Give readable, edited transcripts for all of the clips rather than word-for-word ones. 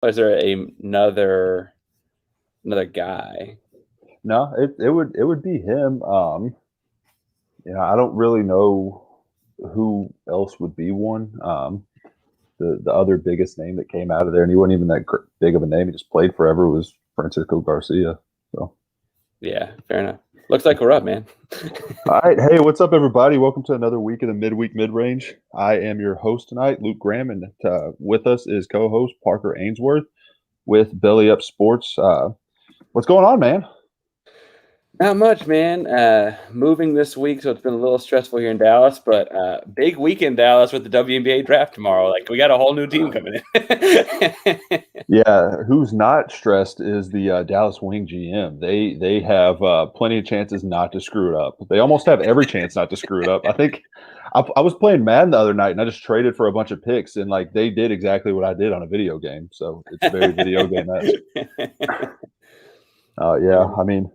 Or is there another guy? No, it would be him. I don't really know who else would be one. The other biggest name that came out of there, and he wasn't even that big of a name. He just played forever. Was Francisco Garcia. So Yeah, fair enough. Looks like we're up, man. all right, hey, what's up, everybody? Welcome to another week of the Midweek Midrange. I am your host tonight, Luke Graham, and with us is co-host Parker Ainsworth with Belly Up Sports. What's going on, man? Not much, man. Moving this week, so it's been a little stressful here in Dallas, but big week in Dallas with the WNBA Draft tomorrow. Like, we got a whole new team coming in. Yeah, who's not stressed is the Dallas Wing GM. They have plenty of chances not to screw it up. They almost have every chance not to screw it up. I think I was playing Madden the other night, and I just traded for a bunch of picks, and like they did exactly what I did on a video game. So it's very video game-esque. Yeah, I mean,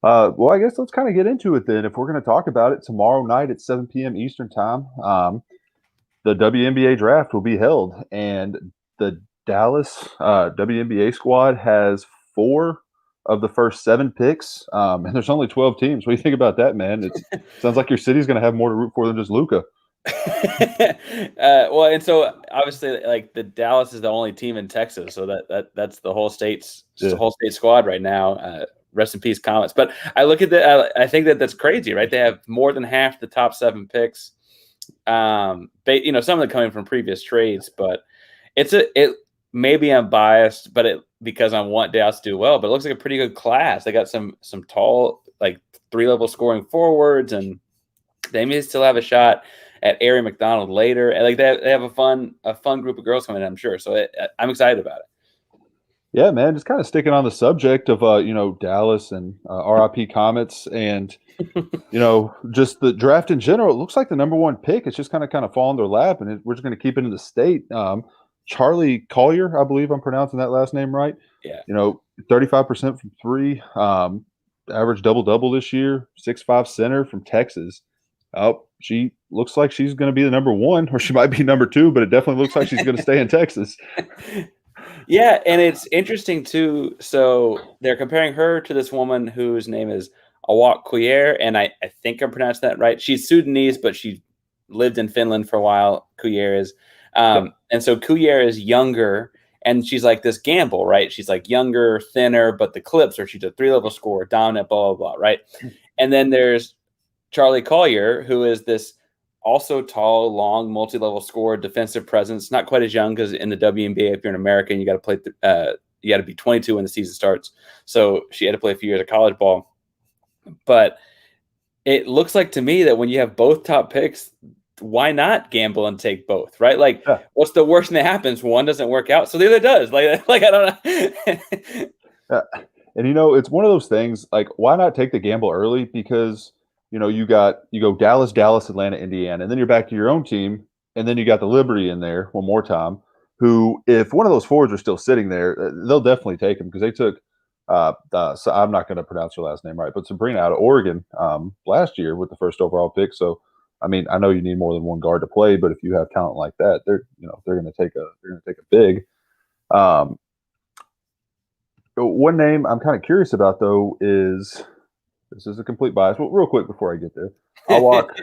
well, I guess let's kind of get into it then. If we're going to talk about it, tomorrow night at 7 p.m. Eastern time, the WNBA draft will be held, and the Dallas WNBA squad has 4 of the first 7 picks, and there's only 12 teams. What do you think about that, man? It sounds like your city's going to have more to root for than just Luka. Well, and so obviously, like, the Dallas is the only team in Texas, so that's the whole state's whole state squad right now. Rest in peace, Comets. But I look at that. I think that's crazy, right? They have more than half the top 7 picks. Some of them coming from previous trades, but it maybe I'm biased, but because I want Dallas to do well. But it looks like a pretty good class. They got some tall, like, 3-level scoring forwards, and they may still have a shot at Ari McDonald later. And like they have a fun group of girls coming in, I'm sure. So I'm excited about it. Yeah, man, just kind of sticking on the subject of Dallas and RIP Comets and just the draft in general. It looks like the number 1 pick. It's just kind of fallen their lap, and we're just going to keep it in the state. Charlie Collier, I believe I'm pronouncing that last name right. Yeah. 35% from 3, average double this year. 6'5" center from Texas. Oh, she looks like she's going to be the number 1, or she might be number 2, but it definitely looks like she's going to stay in Texas. Yeah, and it's interesting too. So they're comparing her to this woman whose name is Collier, and I think I'm pronouncing that right. She's Sudanese, but she lived in Finland for a while. Collier is, and so Collier is younger, and she's like this gamble, right? She's like younger, thinner, but the clips are she's a 3-level scorer, dominant, blah blah blah, right? And then there's Charlie Collier, who is this also tall, long, multi-level scorer, defensive presence. Not quite as young, because in the WNBA, if you're an American, you got to play. You got to be 22 when the season starts. So she had to play a few years of college ball. But it looks like to me that when you have both top picks, why not gamble and take both, right? Like, What's the worst thing that happens? One doesn't work out, so the other does. Like I don't know. And it's one of those things. Like, why not take the gamble early? Because you go Dallas, Atlanta, Indiana, and then you're back to your own team, and then you got the Liberty in there one more time, who, if one of those forwards are still sitting there, they'll definitely take him, because they took so I'm not going to pronounce her last name right, but Sabrina out of Oregon last year with the first overall pick. So, I mean, I know you need more than one guard to play, but if you have talent like that, they're going to take a big. One name I'm kind of curious about, though, is, this is a complete bias. Well, real quick before I get there, I'll walk.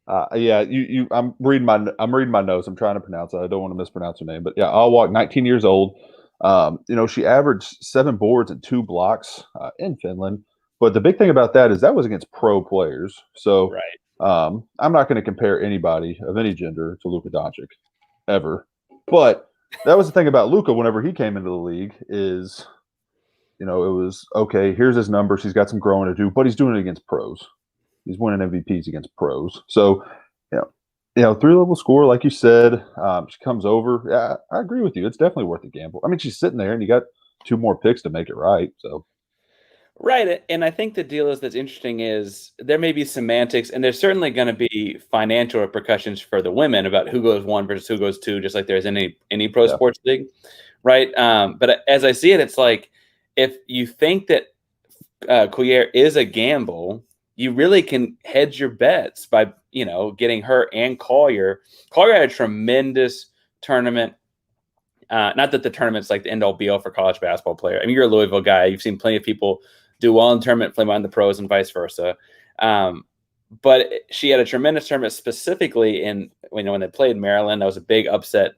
I'm reading my notes. I'm trying to pronounce it. I don't want to mispronounce her name, but yeah, I'll walk. 19 years old. She averaged 7 boards and 2 blocks in Finland. But the big thing about that is that was against pro players. So right. I'm not going to compare anybody of any gender to Luka Doncic ever. But that was the thing about Luka whenever he came into the league is, it was, okay, here's his numbers. He's got some growing to do, but he's doing it against pros. He's winning MVPs against pros. So, 3-level scorer, like you said, she comes over. Yeah, I agree with you. It's definitely worth a gamble. I mean, she's sitting there, and you got 2 more picks to make it right. So, right, and I think the deal that's interesting is there may be semantics, and there's certainly going to be financial repercussions for the women about who goes 1 versus who goes 2, just like there's any pro sports league, right? But as I see it, it's like, if you think that Collier is a gamble, you really can hedge your bets by getting her and Collier. Collier had a tremendous tournament Not that the tournament's like the end all be all for college basketball player. I mean, you're a Louisville guy. You've seen plenty of people do well in the tournament, play well in the pros, and vice versa. But she had a tremendous tournament specifically when they played Maryland. That was a big upset.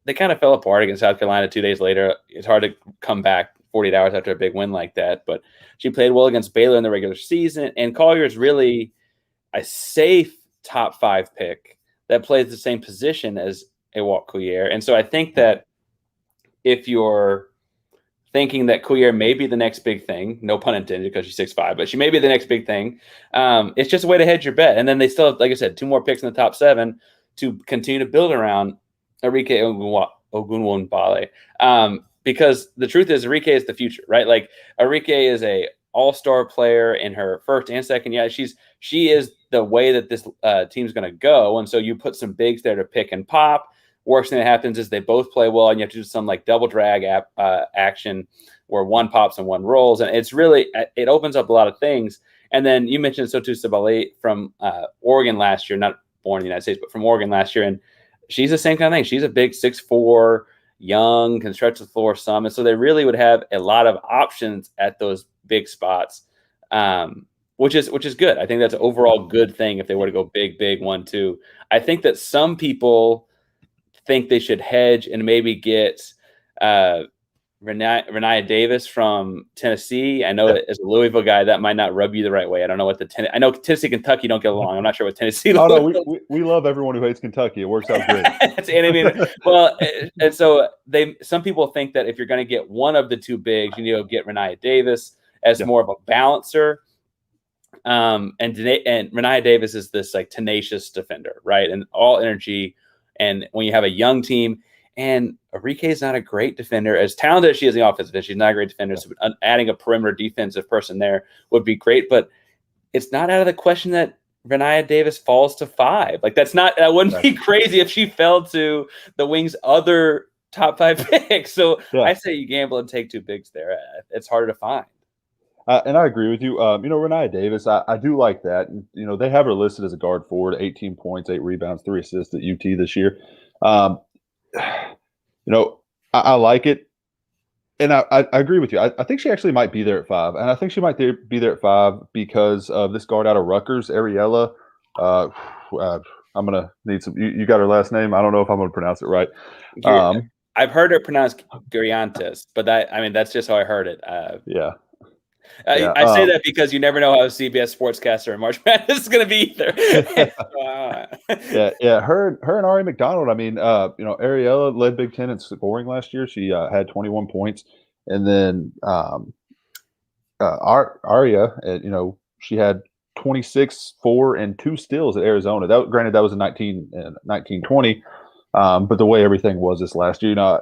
They kind of fell apart against South Carolina 2 days later. It's hard to come back 48 hours after a big win like that. But she played well against Baylor in the regular season. And Collier is really a safe top 5 pick that plays the same position as Wmba Collier. And so I think that if you're thinking that Collier may be the next big thing, no pun intended because she's 6'5", but she may be the next big thing, it's just a way to hedge your bet. And then they still have, like I said, 2 more picks in the top 7 to continue to build around Arike Ogunwuongbale. Because the truth is Arike is the future, right? Like Arike is a all-star player in her first and second year. She is the way that this team's going to go. And so you put some bigs there to pick and pop. Worst thing that happens is they both play well, and you have to do some like double drag action where one pops and one rolls. And it opens up a lot of things. And then you mentioned Sotu Sabally from Oregon last year, not born in the United States, but from Oregon last year. And she's the same kind of thing. She's a big 6'4", young, can stretch the floor some. And so they really would have a lot of options at those big spots, which is good. I think that's an overall good thing if they were to go big 1-2. I think that some people think they should hedge and maybe get Rennia Davis from Tennessee. I know that as a Louisville guy, that might not rub you the right way. I don't know what I know Tennessee, Kentucky don't get along. I'm not sure what Tennessee. Oh no, we love everyone who hates Kentucky. It works out great. And I mean, well, and so some people think that if you're going to get one of the 2 bigs, you need to get Rennia Davis as more of a balancer. And Rennia Davis is this like tenacious defender, right? And all energy. And when you have a young team, and Arike is not a great defender, as talented as she is in the offensive, she's not a great defender. So adding a perimeter defensive person there would be great, but it's not out of the question that Rennia Davis falls to 5. Like that wouldn't be crazy if she fell to the Wings' other top 5 picks. So I say you gamble and take 2 bigs there. It's harder to find. And I agree with you. Rennia Davis, I do like that. They have her listed as a guard forward, 18 points, 8 rebounds, 3 assists at UT this year. I like it. And I agree with you. I think she actually might be there at 5. And I think she might be there at 5 because of this guard out of Rutgers, Ariella. I'm going to need some – you got her last name? I don't know if I'm going to pronounce it right. I've heard her pronounced Guriantes, but that's just how I heard it. Yeah. I say that because you never know how a CBS sportscaster in March Madness is going to be either. Her and Ari McDonald. I mean, Ariella led Big Ten in scoring last year. She had 21 points, and then Aria, she had 26, 4, and 2 steals at Arizona. Granted, that was in 1920, but the way everything was this last year,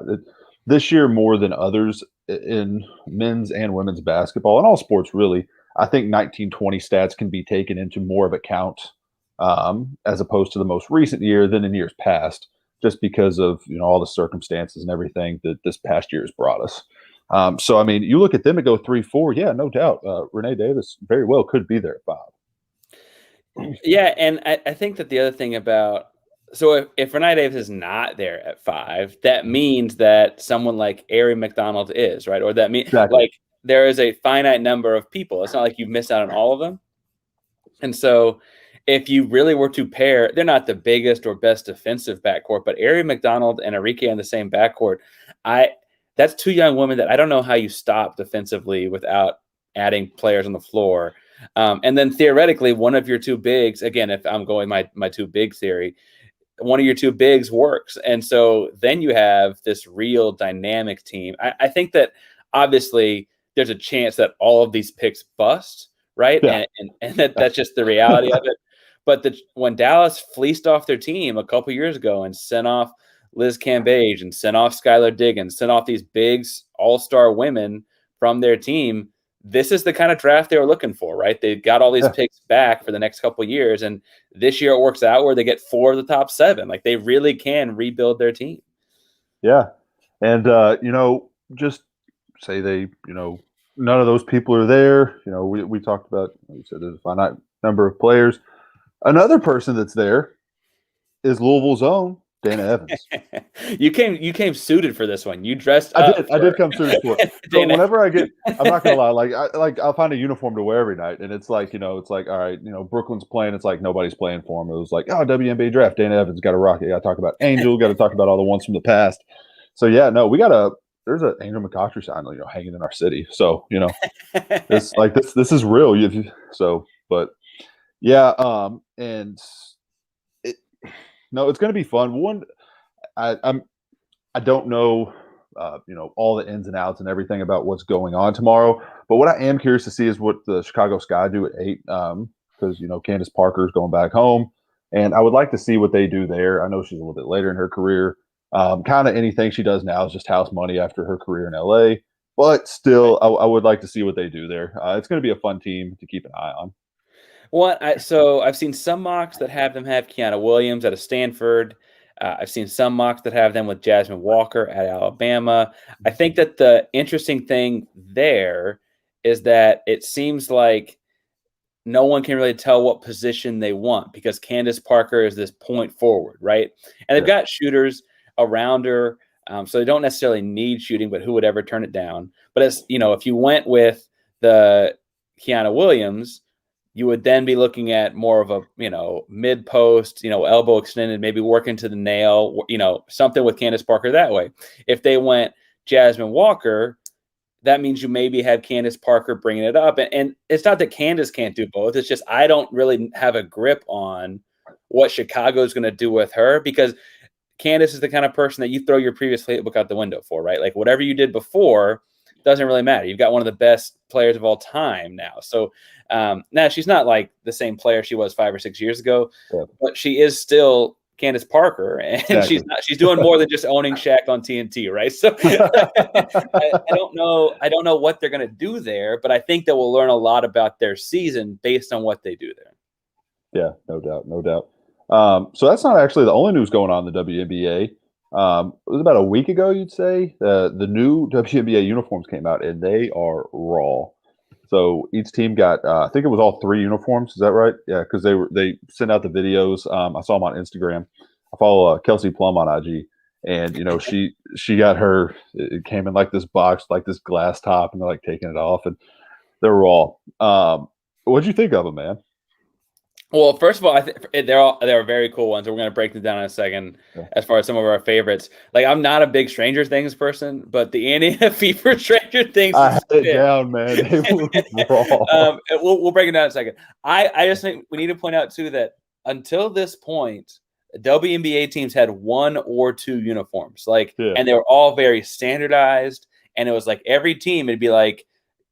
this year more than others in men's and women's basketball and all sports really, I think 1920 stats can be taken into more of account as opposed to the most recent year than in years past, just because of all the circumstances and everything that this past year has brought us. So I mean, you look at them and go 3-4, yeah, no doubt. Rennia Davis very well could be there at 5. Yeah, and I think that the other thing about so if Rennia Davis is not there at 5, that means that someone like Ari McDonald is, right? Or that means like there is a finite number of people. It's not like you miss out on all of them. And so if you really were to pair, they're not the biggest or best defensive backcourt, but Ari McDonald and Arike in the same backcourt, that's 2 young women that I don't know how you stop defensively without adding players on the floor. And then theoretically, one of your 2 bigs, again, if I'm going my 2 big theory, one of your 2 bigs works. And so then you have this real dynamic team. I think that obviously there's a chance that all of these picks bust, right? Yeah. And that's just the reality of it. But when Dallas fleeced off their team a couple years ago and sent off Liz Cambage and sent off Skylar Diggins, sent off these bigs all-star women from their team, this is the kind of draft they were looking for, right? They got all these picks back for the next couple of years, and this year it works out where they get 4 of the top 7. Like they really can rebuild their team. Yeah, and just say they, none of those people are there. We talked about, like you said, there's a finite number of players. Another person that's there is Louisville's own Dana Evans. You came suited for this one. You dressed I up. did come suited for it. So Dana. whenever I get, I'm not gonna lie, I'll find a uniform to wear every night, and it's like, it's like, all right, Brooklyn's playing, it's like nobody's playing for him. It was like, oh, WNBA Draft, Dana Evans got to rock it. Got to talk about Angel, got to talk about all the ones from the past. So yeah, no, there's an Angel McCoughtry sign, hanging in our city. So this is real. But yeah, and it, no, it's gonna be fun. I don't know, all the ins and outs and everything about what's going on tomorrow. But what I am curious to see is what the Chicago Sky do at 8, because Candace Parker is going back home, and I would like to see what they do there. I know she's a little bit later in her career. Kind of anything she does now is just house money after her career in LA. But still, I would like to see what they do there. It's going to be a fun team to keep an eye on. So I've seen some mocks that have them have Kiana Williams out of Stanford. I've seen some mocks that have them with Jasmine Walker at Alabama. I think that the interesting thing there is that it seems like no one can really tell what position they want because Candace Parker is this point forward, right? And they've got shooters around her, so they don't necessarily need shooting, but who would ever turn it down? But as if you went with the Kiana Williams, you would then be looking at more of a, mid post, elbow extended, maybe working to the nail, something with Candace Parker that way. If they went Jasmine Walker, that means you maybe have Candace Parker bringing it up. And it's not that Candace can't do both. It's just I don't really have a grip on what Chicago is going to do with her because Candace is the kind of person that you throw your previous playbook out the window for, right? Like whatever you did before doesn't really matter. You've got one of the best players of all time now. So now she's not like the same player she was 5 or 6 years ago, but she is still Candace Parker, and exactly. She's doing more than just owning Shaq on TNT, right? So I don't know what they're going to do there, but I think that we'll learn a lot about their season based on what they do there. Yeah, no doubt. So that's not actually the only news going on in the WNBA. It was about a week ago, you'd say. The new WNBA uniforms came out, and they are raw. So each team got, I think it was all 3 uniforms. Is that right? Yeah, because they sent out the videos. I saw them on Instagram. I follow Kelsey Plum on IG, and she got her. It came in like this box, like this glass top, and they're like taking it off, and they're raw. What'd you think of them, man? Well, first of all, I think they're very cool ones. We're going to break them down in a second. Yeah. As far as some of our favorites, like I'm not a big Stranger Things person, but the Indiana Fever Stranger Things. I had it down, man. They were raw. We'll break it down in a second. I just think we need to point out too that until this point, WNBA teams had 1 or 2 uniforms, and they were all very standardized. And it was like every team, it'd be like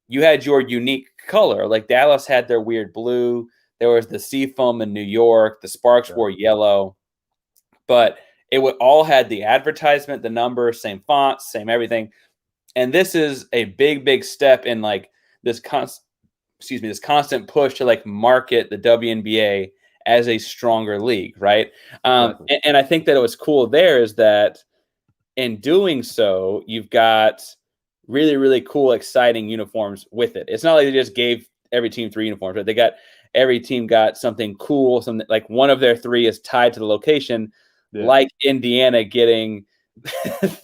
you had your unique color. Like Dallas had their weird blue. There was the Seafoam in New York. The Sparks wore yellow. But it would all had the advertisement, the number, same fonts, same everything. And this is a big, big step in like this constant push to like market the WNBA as a stronger league, right? Exactly. And I think that it was cool there is that in doing so, you've got really, really cool, exciting uniforms with it. It's not like they just gave every team 3 uniforms, but every team got something cool. Something like one of their 3 is tied to the location, like Indiana getting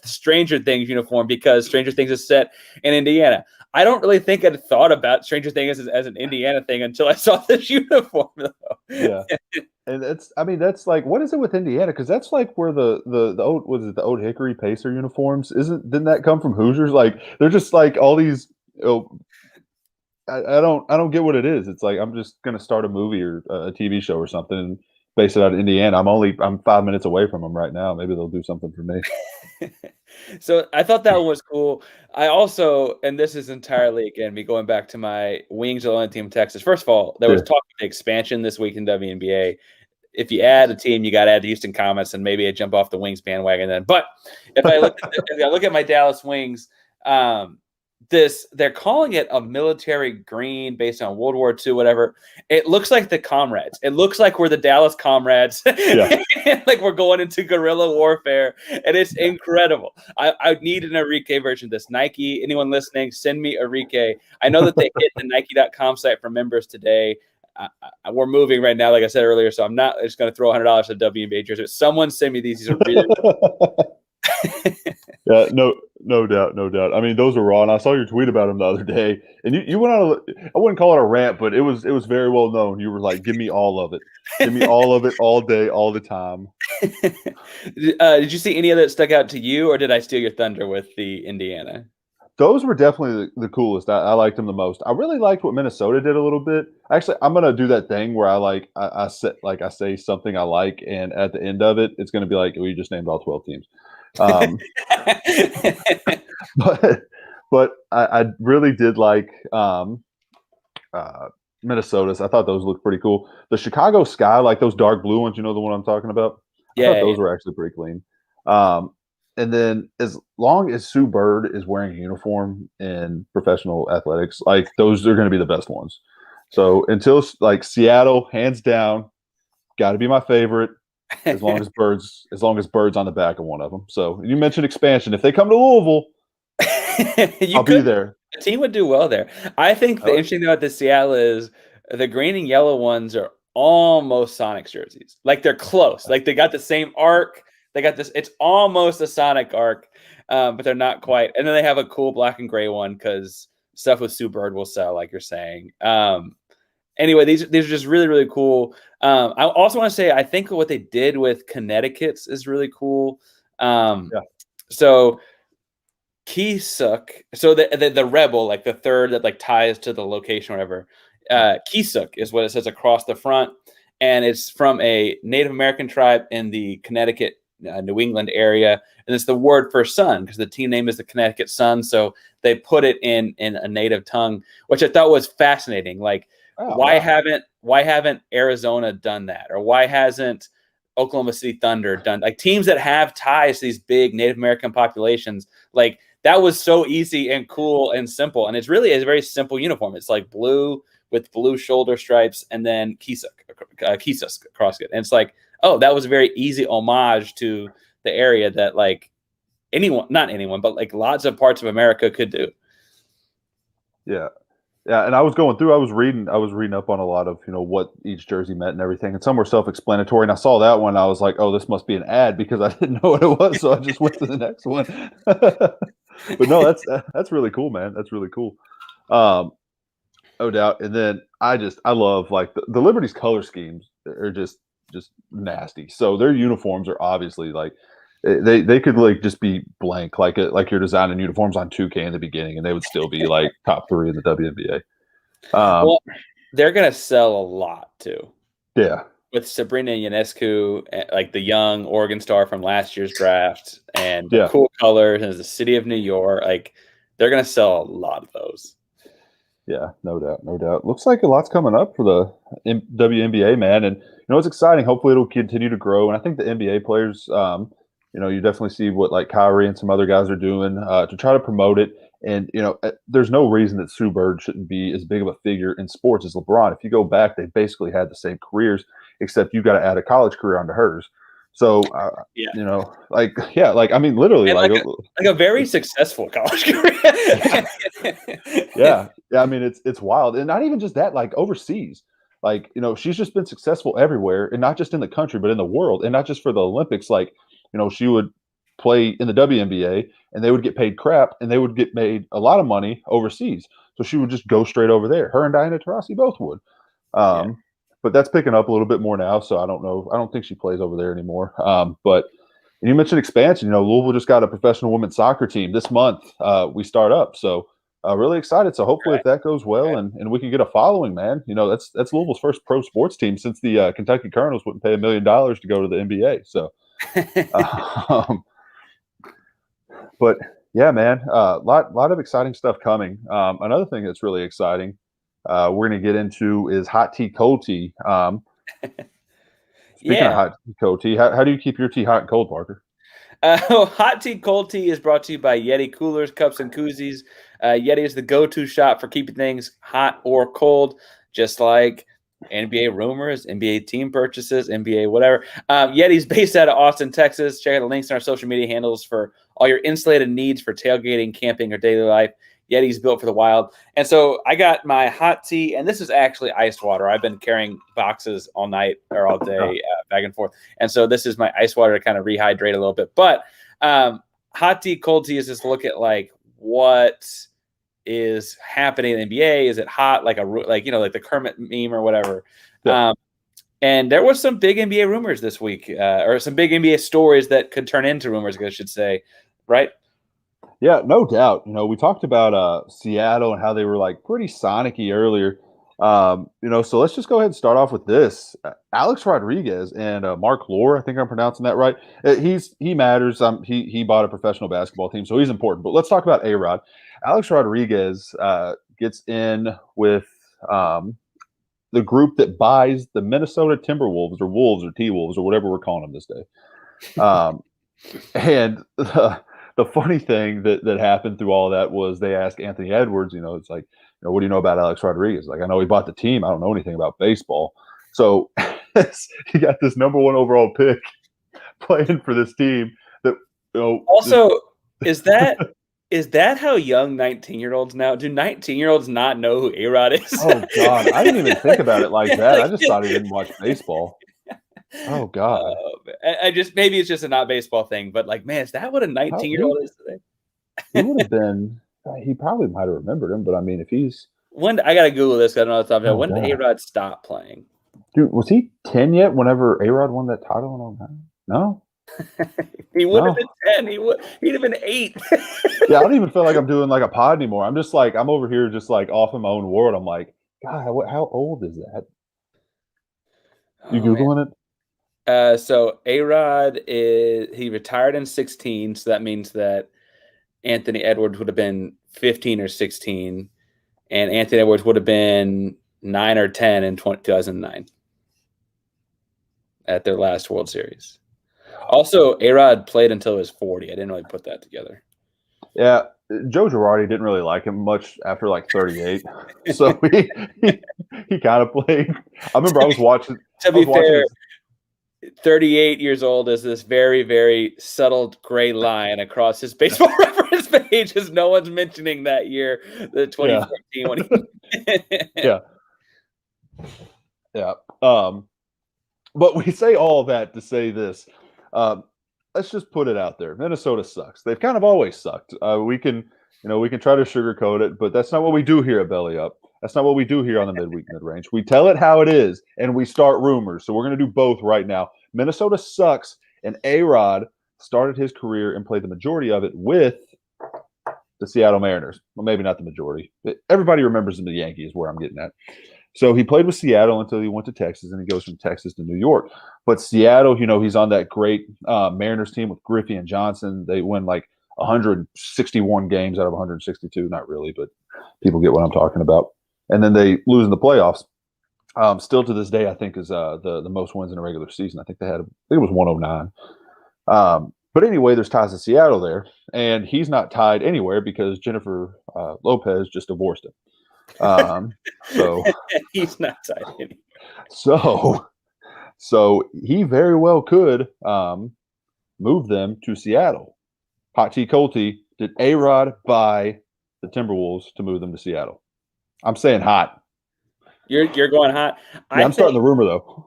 Stranger Things uniform because Stranger Things is set in Indiana. I don't really think I'd thought about Stranger Things as an Indiana thing until I saw this uniform, though. Yeah, and that's like, what is it with Indiana? Because that's like where the old, was it the Old Hickory Pacer uniforms? Didn't that come from Hoosiers? Like they're just like all these. I don't get what it is. It's like I'm just gonna start a movie or a TV show or something and base it out of Indiana. I'm 5 minutes away from them right now. Maybe they'll do something for me. So I thought that one was cool. I also, and this is entirely again me going back to my Wings of the team Texas. First of all, there was talk of expansion this week in WNBA. If you add a team, you got to add the Houston Comets and maybe I jump off the Wings bandwagon then. But if I look at my Dallas Wings. They're calling it a military green based on World War II, whatever. It looks like the comrades. It looks like we're the Dallas comrades. Like we're going into guerrilla warfare. And it's incredible. I need an Enrique version of this. Nike, anyone listening, send me Enrique. I know that they hit the Nike.com site for members today. we're moving right now, like I said earlier, so I'm not just going to throw $100 at WNBA jersey. Someone send me these. These are really. Yeah, no doubt, no doubt. I mean, those are raw, and I saw your tweet about them the other day, and you went on I wouldn't call it a rant, but it was very well known. You were like, "Give me all of it, give me all of it, all day, all the time." Did you see any of that stuck out to you, or did I steal your thunder with the Indiana? Those were definitely the coolest. I liked them the most. I really liked what Minnesota did a little bit. Actually, I'm gonna do that thing where I say something I like, and at the end of it, it's gonna be like, we just named all 12 teams. But I really did like Minnesota's. I thought those looked pretty cool. The Chicago Sky, like those dark blue ones, you know the one I'm talking about? I thought those were actually pretty clean. And then as long as Sue Bird is wearing a uniform in professional athletics, like those are going to be the best ones. So until like Seattle, hands down, got to be my favorite. As long as Bird's on the back of one of them. So you mentioned expansion. If they come to Louisville, I'll be there. The team would do well there. I think the interesting thing about the Seattle is the green and yellow ones are almost Sonics jerseys. Like they're close. Like they got the same arc. They got this. It's almost a Sonic arc, but they're not quite. And then they have a cool black and gray one because stuff with Sue Bird will sell, like you're saying. Anyway, these are just really, really cool. I also want to say I think what they did with Connecticut's is really cool. So Keesuk, so the rebel, like the third that like ties to the location or whatever. Keesuk is what it says across the front, and it's from a Native American tribe in the Connecticut, New England area, and it's the word for sun because the team name is the Connecticut Sun, so they put it in a native tongue, which I thought was fascinating. Like, why haven't Arizona done that, or why hasn't Oklahoma City Thunder done, like teams that have ties to these big Native American populations? Like that was so easy and cool and simple, and it's really a very simple uniform. It's like blue with blue shoulder stripes and then Keesus across it. And it's like, oh, that was a very easy homage to the area that like not anyone, but like lots of parts of America could do. Yeah. Yeah. And I was going through, I was reading up on a lot of, what each jersey meant and everything. And some were self-explanatory. And I saw that one. I was like, oh, this must be an ad because I didn't know what it was. So I just went to the next one. But no, that's really cool, man. That's really cool. No doubt. And then I love like the Liberty's color schemes are just nasty. So their uniforms are obviously like they could like just be blank, like you're designing uniforms on 2K in the beginning, and they would still be like top 3 in the WNBA. Well, they're gonna sell a lot too. Yeah, with Sabrina Ionescu, like the young Oregon star from last year's draft, and the cool colors, and the city of New York, like they're gonna sell a lot of those. Yeah, no doubt, no doubt. Looks like a lot's coming up for the WNBA, man, and it's exciting. Hopefully, it'll continue to grow. And I think the NBA players, you definitely see what like Kyrie and some other guys are doing to try to promote it. And there's no reason that Sue Bird shouldn't be as big of a figure in sports as LeBron. If you go back, they basically had the same careers, except you got to add a college career onto hers. So, I mean, literally, like a very successful college career. Yeah. I mean, it's wild, and not even just that. Like overseas, like she's just been successful everywhere, and not just in the country, but in the world, and not just for the Olympics. Like, she would play in the WNBA, and they would get paid crap, and they would get made a lot of money overseas. So she would just go straight over there. Her and Diana Taurasi both would. But that's picking up a little bit more now. So I don't know. I don't think she plays over there anymore. But you mentioned expansion. Louisville just got a professional women's soccer team this month. We start up. So really excited. So hopefully if that goes well and we can get a following, man, that's Louisville's first pro sports team since the Kentucky Colonels wouldn't pay $1 million to go to the NBA. So, but yeah, man, lot of exciting stuff coming. Another thing that's really exciting, we're going to get into is hot tea, cold tea. Speaking of hot tea, cold tea, how do you keep your tea hot and cold, Parker? Hot tea, cold tea is brought to you by Yeti coolers, cups, and koozies. Yeti is the go-to shop for keeping things hot or cold, just like NBA rumors, NBA team purchases, NBA whatever. Yeti's based out of Austin, Texas. Check out the links in our social media handles for all your insulated needs for tailgating, camping, or daily life. yet he's built for the Wild. And so I got my hot tea, and this is actually iced water. I've been carrying boxes all night or all day, back and forth. And so this is my ice water to kind of rehydrate a little bit. But hot tea, cold tea is just look at like what is happening in the NBA. Is it hot? Like the Kermit meme or whatever. Yeah. And there was some big NBA rumors this week, or some big NBA stories that could turn into rumors, I should say, right? Yeah, no doubt. We talked about Seattle and how they were like pretty Sonic-y earlier. So let's just go ahead and start off with this. Alex Rodriguez and Mark Lore, I think I'm pronouncing that right. He matters. He bought a professional basketball team, so he's important. But let's talk about A-Rod. Alex Rodriguez gets in with the group that buys the Minnesota Timberwolves or Wolves or T-Wolves or whatever we're calling them this day. And the funny thing that happened through all of that was they asked Anthony Edwards, it's like, what do you know about Alex Rodriguez? Like, I know he bought the team. I don't know anything about baseball. So he got this number 1 overall pick playing for this team that, Also, is that how young 19-year-olds now? Do 19-year-olds not know who A-Rod is? Oh, God. I didn't even think about it like that. I just thought he didn't watch baseball. Oh, God. Maybe it's just a not baseball thing, but like, man, is that what a 19-year-old is today? He would have been, he probably might have remembered him, but I mean, if he's. I got to Google this. I don't know the top of it. When did A-Rod stop playing? Dude, was he 10 yet whenever A-Rod won that title in 2009? No? He would have been 10. He'd have been 8. Yeah, I don't even feel like I'm doing like a pod anymore. I'm just like, I'm over here just like off in my own world. I'm like, God, how old is that? You Googling it? So A-Rod he retired in 16, so that means that Anthony Edwards would have been 15 or 16, and Anthony Edwards would have been 9 or 10 in 2009 at their last World Series. Also, A-Rod played until he was 40. I didn't really put that together. Yeah, Joe Girardi didn't really like him much after like 38, so he kind of played. I remember I was watching. To be fair, 38 years old is this very, very subtle gray line across his baseball reference page, as no one's mentioning that year, the 2014 when he. Yeah. But we say all that to say this. Let's just put it out there. Minnesota sucks. They've kind of always sucked. We can try to sugarcoat it, but that's not what we do here at Belly Up. That's not what we do here on the Midweek Midrange. We tell it how it is, and we start rumors. So we're going to do both right now. Minnesota sucks, and A-Rod started his career and played the majority of it with the Seattle Mariners. Well, maybe not the majority. Everybody remembers him, the Yankees, is where I'm getting at. So he played with Seattle until he went to Texas, and he goes from Texas to New York. But Seattle, he's on that great Mariners team with Griffey and Johnson. They win like 161 games out of 162. Not really, but people get what I'm talking about. And then they lose in the playoffs. Still to this day, I think is the most wins in a regular season. I think it was 109. But anyway, there's ties to Seattle there, and he's not tied anywhere because Jennifer Lopez just divorced him. So he's not tied anywhere. So he very well could move them to Seattle. Hot tea, cold tea. Did A-Rod buy the Timberwolves to move them to Seattle? I'm saying hot. You're going hot. Yeah, I'm starting the rumor though.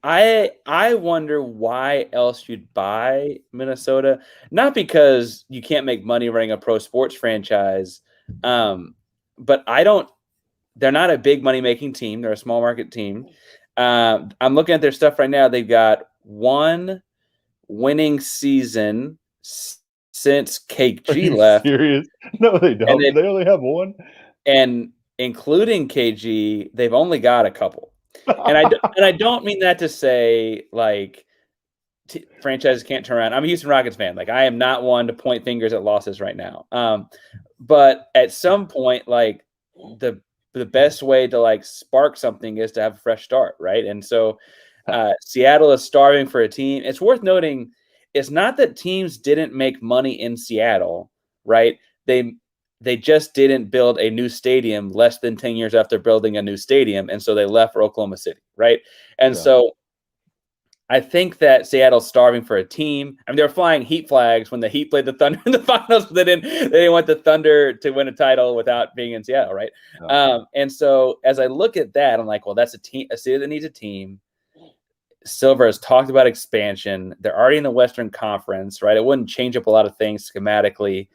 I wonder why else you'd buy Minnesota. Not because you can't make money running a pro sports franchise, but they're not a big money making team. They're a small market team. I'm looking at their stuff right now. They've got one winning season since KG left. Serious? No, they don't. They only have one. And including KG, they've only got a couple. And I don't mean that to say like franchises can't turn around. I'm a Houston Rockets fan. Like, I am not one to point fingers at losses right now. But at some point, like the best way to like spark something is to have a fresh start, right? And so Seattle is starving for a team. It's worth noting, it's not that teams didn't make money in Seattle, right? They just didn't build a new stadium less than 10 years after building a new stadium, and so they left for Oklahoma City, right? And so I think that Seattle's starving for a team. I mean, they were flying Heat flags when the Heat played the Thunder in the finals, but they didn't want the Thunder to win a title without being in Seattle, right? No. And so as I look at that, I'm like, well, that's a team. A city that needs a team. Silver has talked about expansion. They're already in the Western Conference, right? It wouldn't change up a lot of things schematically,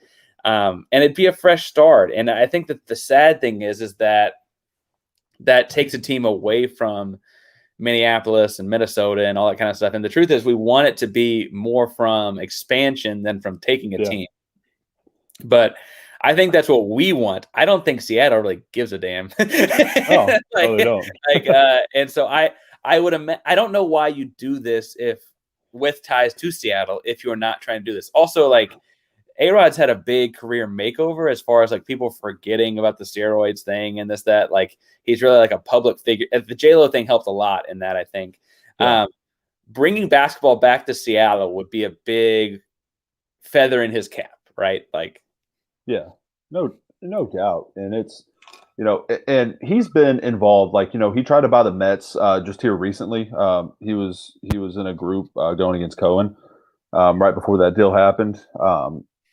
and it'd be a fresh start. And I think that the sad thing is that takes a team away from Minneapolis and Minnesota and all that kind of stuff. And the truth is, we want it to be more from expansion than from taking a team. But I think that's what we want. I don't think Seattle really gives a damn. No, they don't. And so I don't know why you do this if with ties to Seattle if you're not trying to do this. Also, like A-Rod's had a big career makeover as far as like people forgetting about the steroids thing and that. Like he's really like a public figure. The J-Lo thing helped a lot in that, I think. Yeah. Bringing basketball back to Seattle would be a big feather in his cap, right? Like, yeah, no doubt. And it's, and he's been involved. Like, he tried to buy the Mets just here recently. He was in a group going against Cohen right before that deal happened.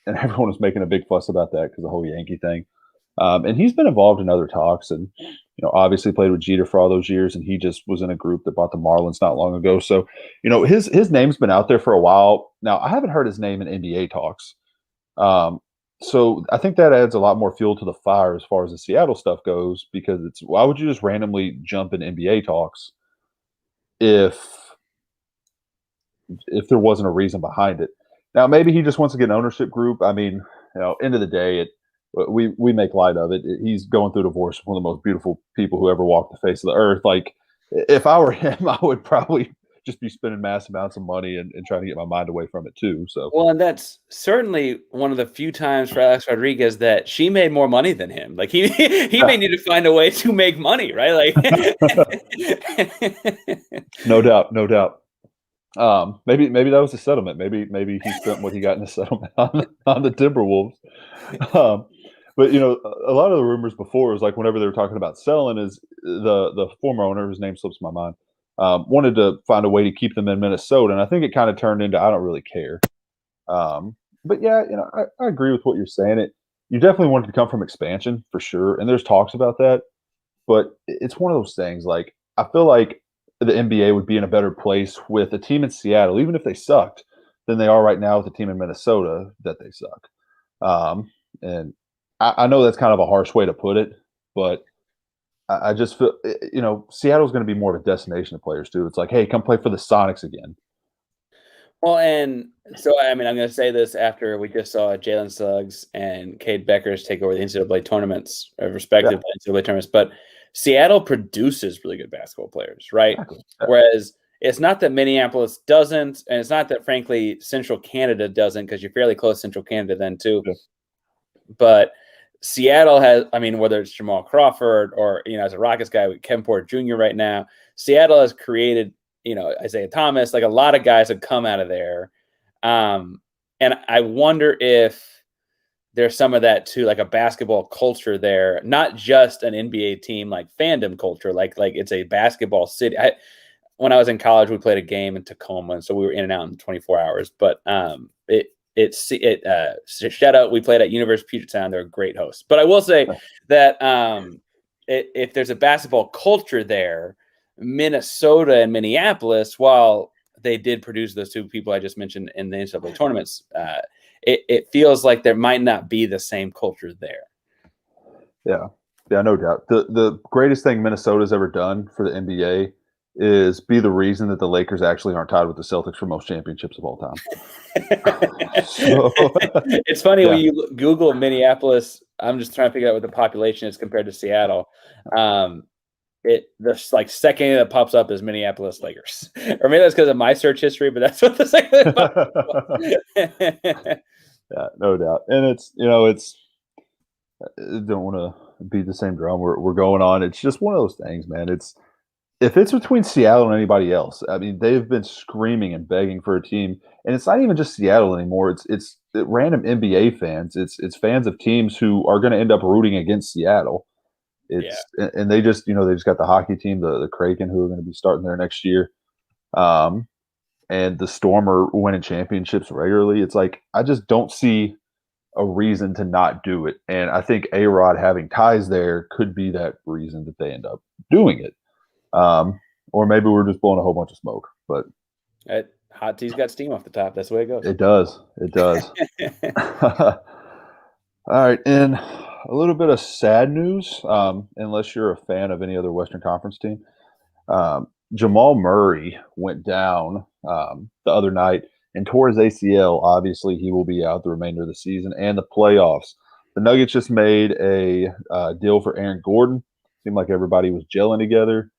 And everyone was making a big fuss about that because the whole Yankee thing. And he's been involved in other talks and, obviously played with Jeter for all those years. And he just was in a group that bought the Marlins not long ago. So, his name's been out there for a while. Now, I haven't heard his name in NBA talks. So I think that adds a lot more fuel to the fire as far as the Seattle stuff goes, because why would you just randomly jump in NBA talks if there wasn't a reason behind it? Now, maybe he just wants to get an ownership group. I mean, end of the day, we make light of it. He's going through divorce with one of the most beautiful people who ever walked the face of the earth. Like, if I were him, I would probably just be spending massive amounts of money and trying to get my mind away from it too. So, well, and that's certainly one of the few times for Alex Rodriguez that she made more money than him. Like he may need to find a way to make money, right? Like, no doubt. Maybe that was the settlement. Maybe he spent what he got in the settlement on the Timberwolves. But a lot of the rumors before was like whenever they were talking about selling, is the former owner, whose name slips my mind, wanted to find a way to keep them in Minnesota, and I think it kind of turned into I don't really care. But yeah, I agree with what you're saying. You definitely wanted to come from expansion for sure, and there's talks about that. But it's one of those things. Like I feel like the NBA would be in a better place with a team in Seattle, even if they sucked, than they are right now with a team in Minnesota that they suck. And I know that's kind of a harsh way to put it, but I just feel, Seattle's going to be more of a destination of players too. It's like, hey, come play for the Sonics again. Well, and so, I mean, I'm going to say this after we just saw Jalen Suggs and Cade Beckers take over the NCAA tournaments, respective NCAA tournaments, but Seattle produces really good basketball players, right? Exactly. Whereas it's not that Minneapolis doesn't, and it's not that, frankly, Central Canada doesn't, because you're fairly close to Central Canada then too. Yeah. But Seattle has, I mean, whether it's Jamal Crawford or, as a Rockets guy with Kevin Porter Jr. right now, Seattle has created, Isaiah Thomas, like a lot of guys have come out of there. And I wonder if there's some of that too, like a basketball culture there, not just an NBA team, like fandom culture, like it's a basketball city. When I was in college, we played a game in Tacoma, and so we were in and out in 24 hours. But shout out, we played at University of Puget Sound. They're a great host. But I will say that if there's a basketball culture there, Minnesota and Minneapolis, while they did produce those two people I just mentioned in the NCAA tournaments, it feels like there might not be the same culture there. Yeah, no doubt. The greatest thing Minnesota's ever done for the NBA is be the reason that the Lakers actually aren't tied with the Celtics for most championships of all time. It's funny when you Google Minneapolis. I'm just trying to figure out what the population is compared to Seattle. The like second that pops up is Minneapolis Lakers, or maybe that's because of my search history. But that's what the second. Yeah, no doubt, and it's I don't want to beat the same drum we're going on. It's just one of those things, man. If it's between Seattle and anybody else, I mean, they've been screaming and begging for a team, and it's not even just Seattle anymore. It's random NBA fans. It's fans of teams who are going to end up rooting against Seattle. And they just got the hockey team, the Kraken, who are going to be starting there next year. and the Storm are winning championships regularly. It's like I just don't see a reason to not do it. And I think A-Rod having ties there could be that reason that they end up doing it. Or maybe we're just blowing a whole bunch of smoke. But hot tea's got steam off the top. That's the way it goes. it does. It does. All right. And a little bit of sad news, unless you're a fan of any other Western Conference team. Jamal Murray went down the other night and tore his ACL. Obviously, he will be out the remainder of the season and the playoffs. The Nuggets just made a deal for Aaron Gordon. Seemed like everybody was gelling together.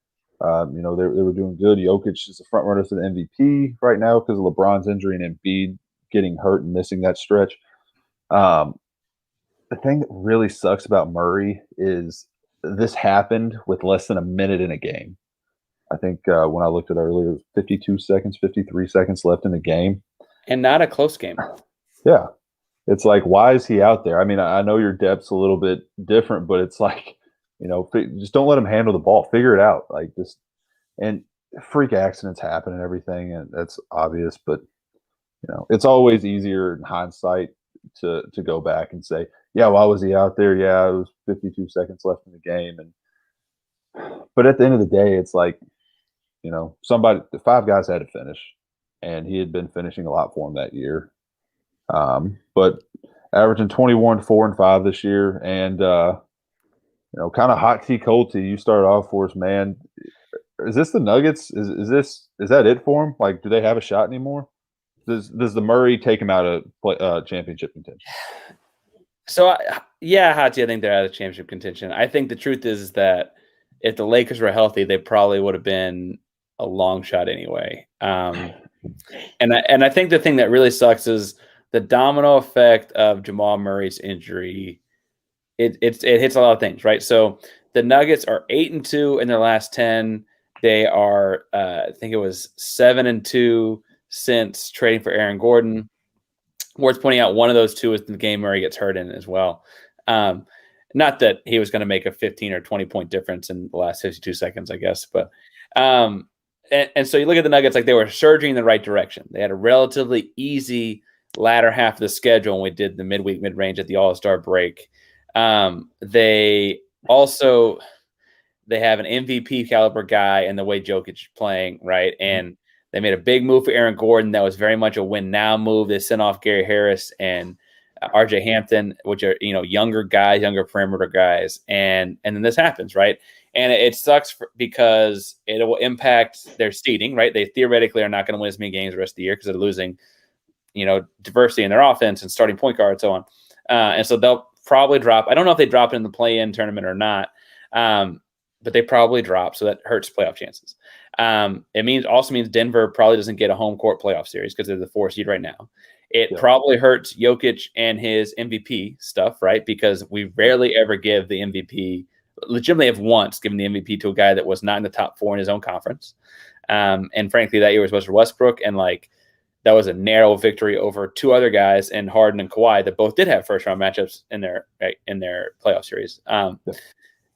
They were doing good. Jokic is the front runner for the MVP right now because of LeBron's injury and Embiid getting hurt and missing that stretch. The thing that really sucks about Murray is this happened with less than a minute in a game. I think when I looked at it earlier, it was 52 seconds, 53 seconds left in the game. And not a close game. Yeah. It's like, why is he out there? I mean, I know your depth's a little bit different, but it's like, just don't let him handle the ball. Figure it out. Like this, and freak accidents happen and everything, and that's obvious. But it's always easier in hindsight to go back and say, yeah, why was he out there? Yeah, it was 52 seconds left in the game, but at the end of the day, it's like, the five guys had to finish, and he had been finishing a lot for him that year. But averaging 21, 4, and 5 this year, and kind of hot tea, cold tea. You started off for us, man. Is this the Nuggets? Is that it for them? Like, do they have a shot anymore? Does the Murray take him out of championship contention? So hot tea. I think they're out of championship contention. I think the truth is that if the Lakers were healthy, they probably would have been a long shot anyway. And I think the thing that really sucks is the domino effect of Jamal Murray's injury. It hits a lot of things, right? So the Nuggets are 8-2 in their last 10. They are, I think it was 7-2 since trading for Aaron Gordon. Worth pointing out, one of those two is the game Murray gets hurt in as well. Not that he was going to make a 15 or 20 point difference in the last 52 seconds, I guess. But and so you look at the Nuggets, like they were surging in the right direction. They had a relatively easy latter half of the schedule when we did the midweek mid-range at the All-Star break. They have an MVP caliber guy and the way Jokic is playing, right? And they made a big move for Aaron Gordon. That was very much a win now move. They sent off Gary Harris and RJ Hampton, which are, younger guys, younger perimeter guys. And then this happens, right? And it sucks because it will impact their seeding, right? They theoretically are not going to win as many games the rest of the year because they're losing, diversity in their offense and starting point guard and so on. And so they'll probably drop. I don't know if they drop it in the play-in tournament or not, but they probably drop. So that hurts playoff chances. It also means Denver probably doesn't get a home court playoff series because they're the 4th seed right now. It probably hurts Jokic and his MVP stuff, right? Because we rarely ever give the MVP. Legitimately have once given the MVP to a guy that was not in the top 4 in his own conference. And frankly, that year was Russell Westbrook. And that was a narrow victory over 2 other guys and Harden and Kawhi that both did have first round matchups in their playoff series.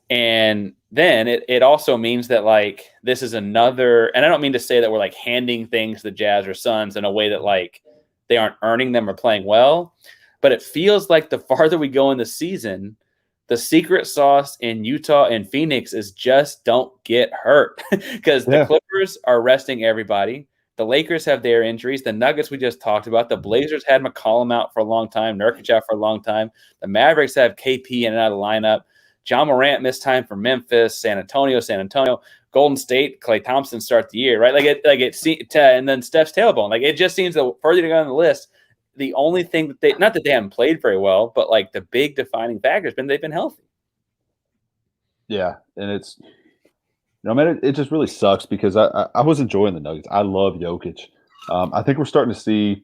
And then it also means that this is another, and I don't mean to say that we're handing things to the Jazz or Suns in a way that they aren't earning them or playing well, but it feels like the farther we go in the season, the secret sauce in Utah and Phoenix is just don't get hurt because the Clippers are resting everybody. The Lakers have their injuries. The Nuggets we just talked about. The Blazers had McCollum out for a long time. Nurkic out for a long time. The Mavericks have KP in and out of the lineup. John Morant missed time for Memphis. San Antonio. Golden State. Klay Thompson start the year, right? And then Steph's tailbone. It just seems the further you go on the list, the only thing that they, not that they haven't played very well, but the big defining factor has been they've been healthy. Yeah, and it's, it just really sucks because I was enjoying the Nuggets. I love Jokic. I think we're starting to see,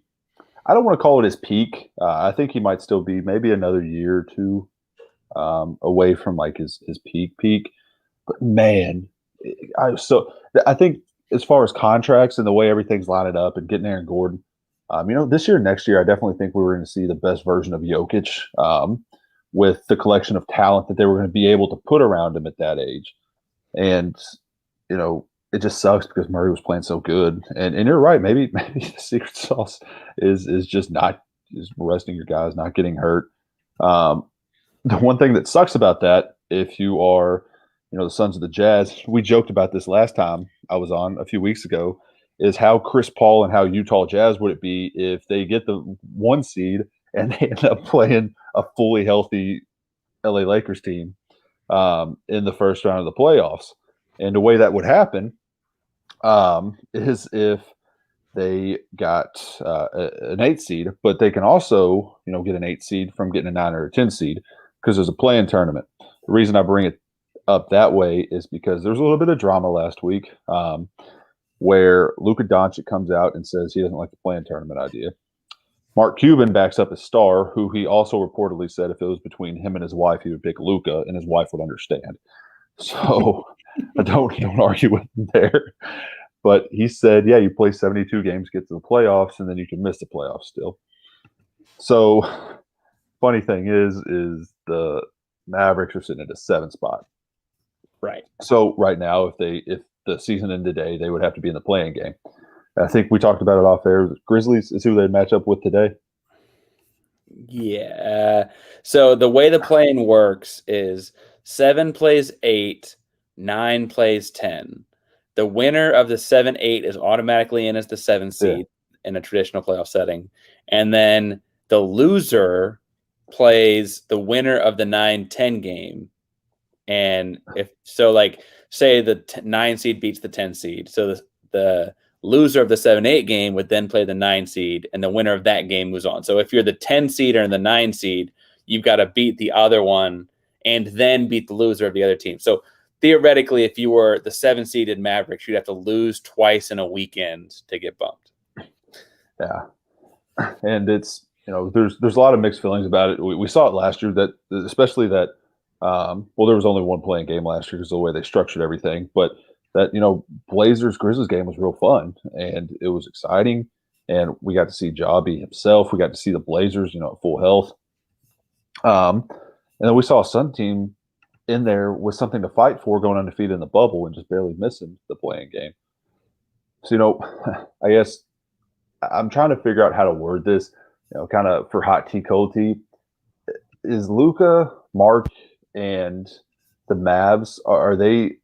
I don't want to call it his peak. I think he might still be maybe another year or two away from his peak. But man, I think as far as contracts and the way everything's lining up and getting Aaron Gordon, this year, next year, I definitely think we were going to see the best version of Jokic with the collection of talent that they were going to be able to put around him at that age. And, it just sucks because Murray was playing so good. And you're right. Maybe the secret sauce is just not is resting your guys, not getting hurt. The one thing that sucks about that, if you are, the Sons of the Jazz, we joked about this last time I was on a few weeks ago, is how Chris Paul and how Utah Jazz would it be if they get the 1 seed and they end up playing a fully healthy LA Lakers team in the first round of the playoffs. And the way that would happen is if they got an 8 seed, but they can also, get an 8 seed from getting a 9 or a 10 seed because there's a play-in tournament. The reason I bring it up that way is because there's a little bit of drama last week where Luka Doncic comes out and says he doesn't like the play-in tournament idea. Mark Cuban backs up his star, who he also reportedly said if it was between him and his wife, he would pick Luka, and his wife would understand. So I don't argue with him there. But he said, yeah, you play 72 games, get to the playoffs, and then you can miss the playoffs still. So funny thing is the Mavericks are sitting at a 7 spot. Right. So right now, if the season ended today, they would have to be in the play-in game. I think we talked about it off air. Grizzlies is who they'd match up with today. Yeah. So the way the play-in works is 7 plays 8, 9 plays 10. The winner of the 7-8 is automatically in as the 7 seed in a traditional playoff setting. And then the loser plays the winner of the 9-10 game. And say the 9 seed beats the 10 seed. So the loser of the 7-8 game would then play the 9 seed, and the winner of that game moves on. So if you're the 10 seed or the 9 seed, you've got to beat the other one and then beat the loser of the other team. So theoretically, if you were the 7-seeded Mavericks, you'd have to lose twice in a weekend to get bumped. Yeah. And it's, there's a lot of mixed feelings about it. We saw it last year that, especially that, there was only one playing game last year because of the way they structured everything. But that, Blazers-Grizzlies game was real fun, and it was exciting. And we got to see Ja be himself. We got to see the Blazers, at full health. And then we saw a Sun team in there with something to fight for, going undefeated in the bubble and just barely missing the play-in game. So, I guess I'm trying to figure out how to word this, kind of for hot tea, cold tea. Is Luka, Mark, and the Mavs, are they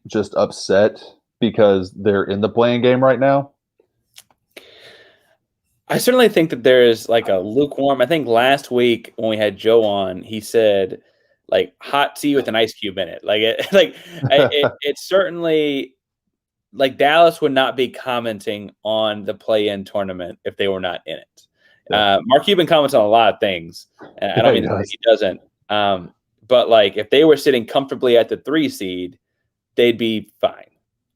just upset because they're in the play-in game right now? I certainly think that there is like a lukewarm. I think last week when we had Joe on, he said like hot tea with an ice cube in it. It's certainly like Dallas would not be commenting on the play-in tournament if they were not in it. Yeah. Mark Cuban comments on a lot of things. And I don't mean that he doesn't. But like if they were sitting comfortably at the 3 seed, they'd be fine,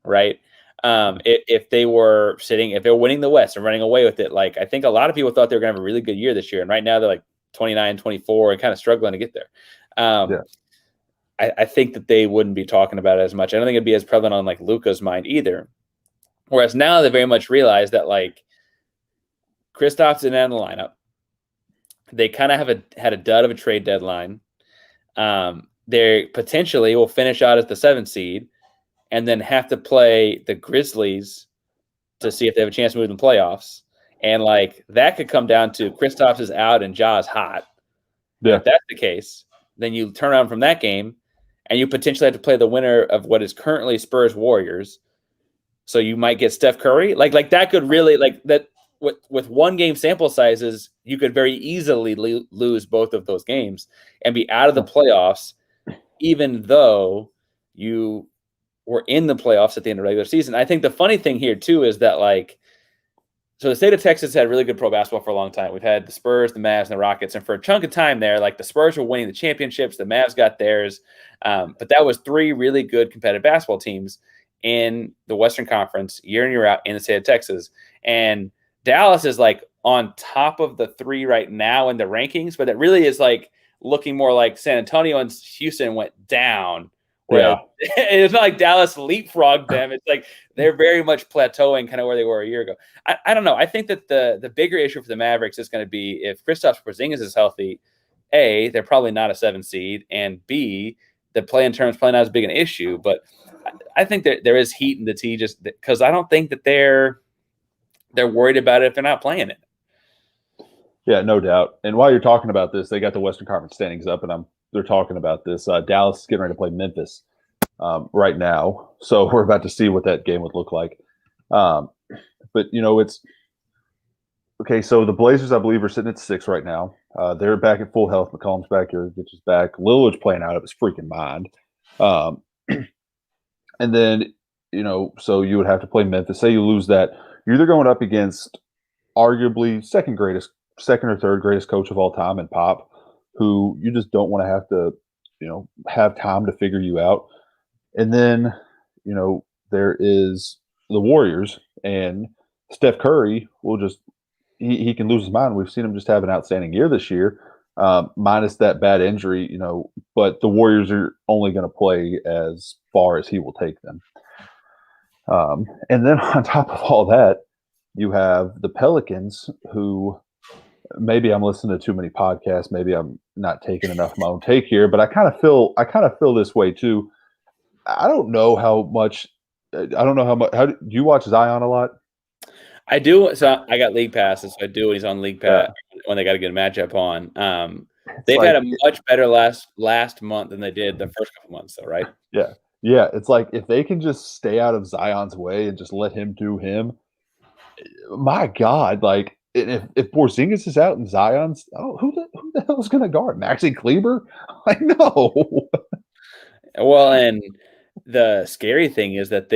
right? If they were winning the West and running away with it, like I think a lot of people thought they were going to have a really good year this year, and right now they're like 29, 24 and kind of struggling to get there. I think that they wouldn't be talking about it as much. I don't think it'd be as prevalent on like Luka's mind either. Whereas now they very much realize that like Kristaps isn't in the lineup. They kind of had a dud of a trade deadline. They potentially will finish out as the 7 seed and then have to play the Grizzlies to see if they have a chance to move in the playoffs. And like that could come down to Kristaps is out and Ja is hot. Yeah. If that's the case, then you turn around from that game and you potentially have to play the winner of what is currently Spurs Warriors. So you might get Steph Curry. Like that could really like that with 1 game sample sizes, you could very easily lose both of those games and be out of the playoffs, even though you were in the playoffs at the end of the regular season. I think the funny thing here too is that like, so the state of Texas had really good pro basketball for a long time. We've had the Spurs, the Mavs, and the Rockets. And for a chunk of time there, like the Spurs were winning the championships, the Mavs got theirs. But that was 3 really good competitive basketball teams in the Western Conference year in, year out in the state of Texas. And Dallas is like on top of the 3 right now in the rankings, but it really is like looking more like San Antonio and Houston went down. Yeah. It's not like Dallas leapfrogged them. It's like they're very much plateauing kind of where they were a year ago. I don't know. I think that the bigger issue for the Mavericks is going to be if Kristaps Porzingis is healthy, A, they're probably not a 7 seed, and B, the play-in terms probably not as big an issue, but I think that there is heat in the T just because I don't think that they're worried about it if they're not playing it. Yeah, no doubt. And while you're talking about this, they got the Western Conference standings up, and they're talking about this. Dallas is getting ready to play Memphis right now, so we're about to see what that game would look like. But it's okay. So the Blazers, I believe, are sitting at 6 right now. They're back at full health. McCollum's back. Jokic is back. Lillard's playing out of his freaking mind. And then so you would have to play Memphis. Say you lose that, you're either going up against arguably second or third greatest coach of all time in Pop, who you just don't want to have to, have time to figure you out. And then, there is the Warriors, and Steph Curry will just he can lose his mind. We've seen him just have an outstanding year this year, minus that bad injury, but the Warriors are only going to play as far as he will take them. And then on top of all that, you have the Pelicans, who maybe I'm listening to too many podcasts. Maybe I'm not taking enough of my own take here, but I kind of feel this way too. I don't know how much. How do you watch Zion a lot? I do. So I got league passes. So I do when he's on league pass when they got a good matchup on. They've had a much better last month than they did the first couple months, though, right? Yeah. Yeah. It's like if they can just stay out of Zion's way and just let him do him, my God, like if Porzingis is out and Zion's, who the hell is going to guard Maxi Kleber? I know. Well, and the scary thing is that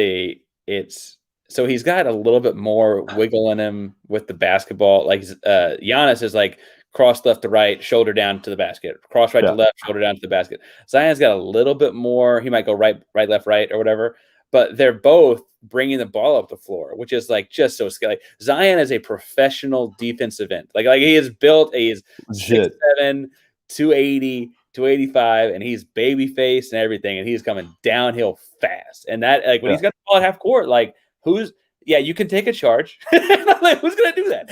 so he's got a little bit more wiggle in him with the basketball. Like Giannis is like cross left to right, shoulder down to the basket, cross right to left, shoulder down to the basket. Zion's got a little bit more. He might go right, left, right, or whatever. But they're both bringing the ball up the floor, which is like just so scary. Zion is a professional defensive end. Like he is built. He is 6'7", 280. 285, and he's baby faced and everything, and he's coming downhill fast. And that, like, when he's got the ball at half court, like, you can take a charge. Like, who's gonna do that?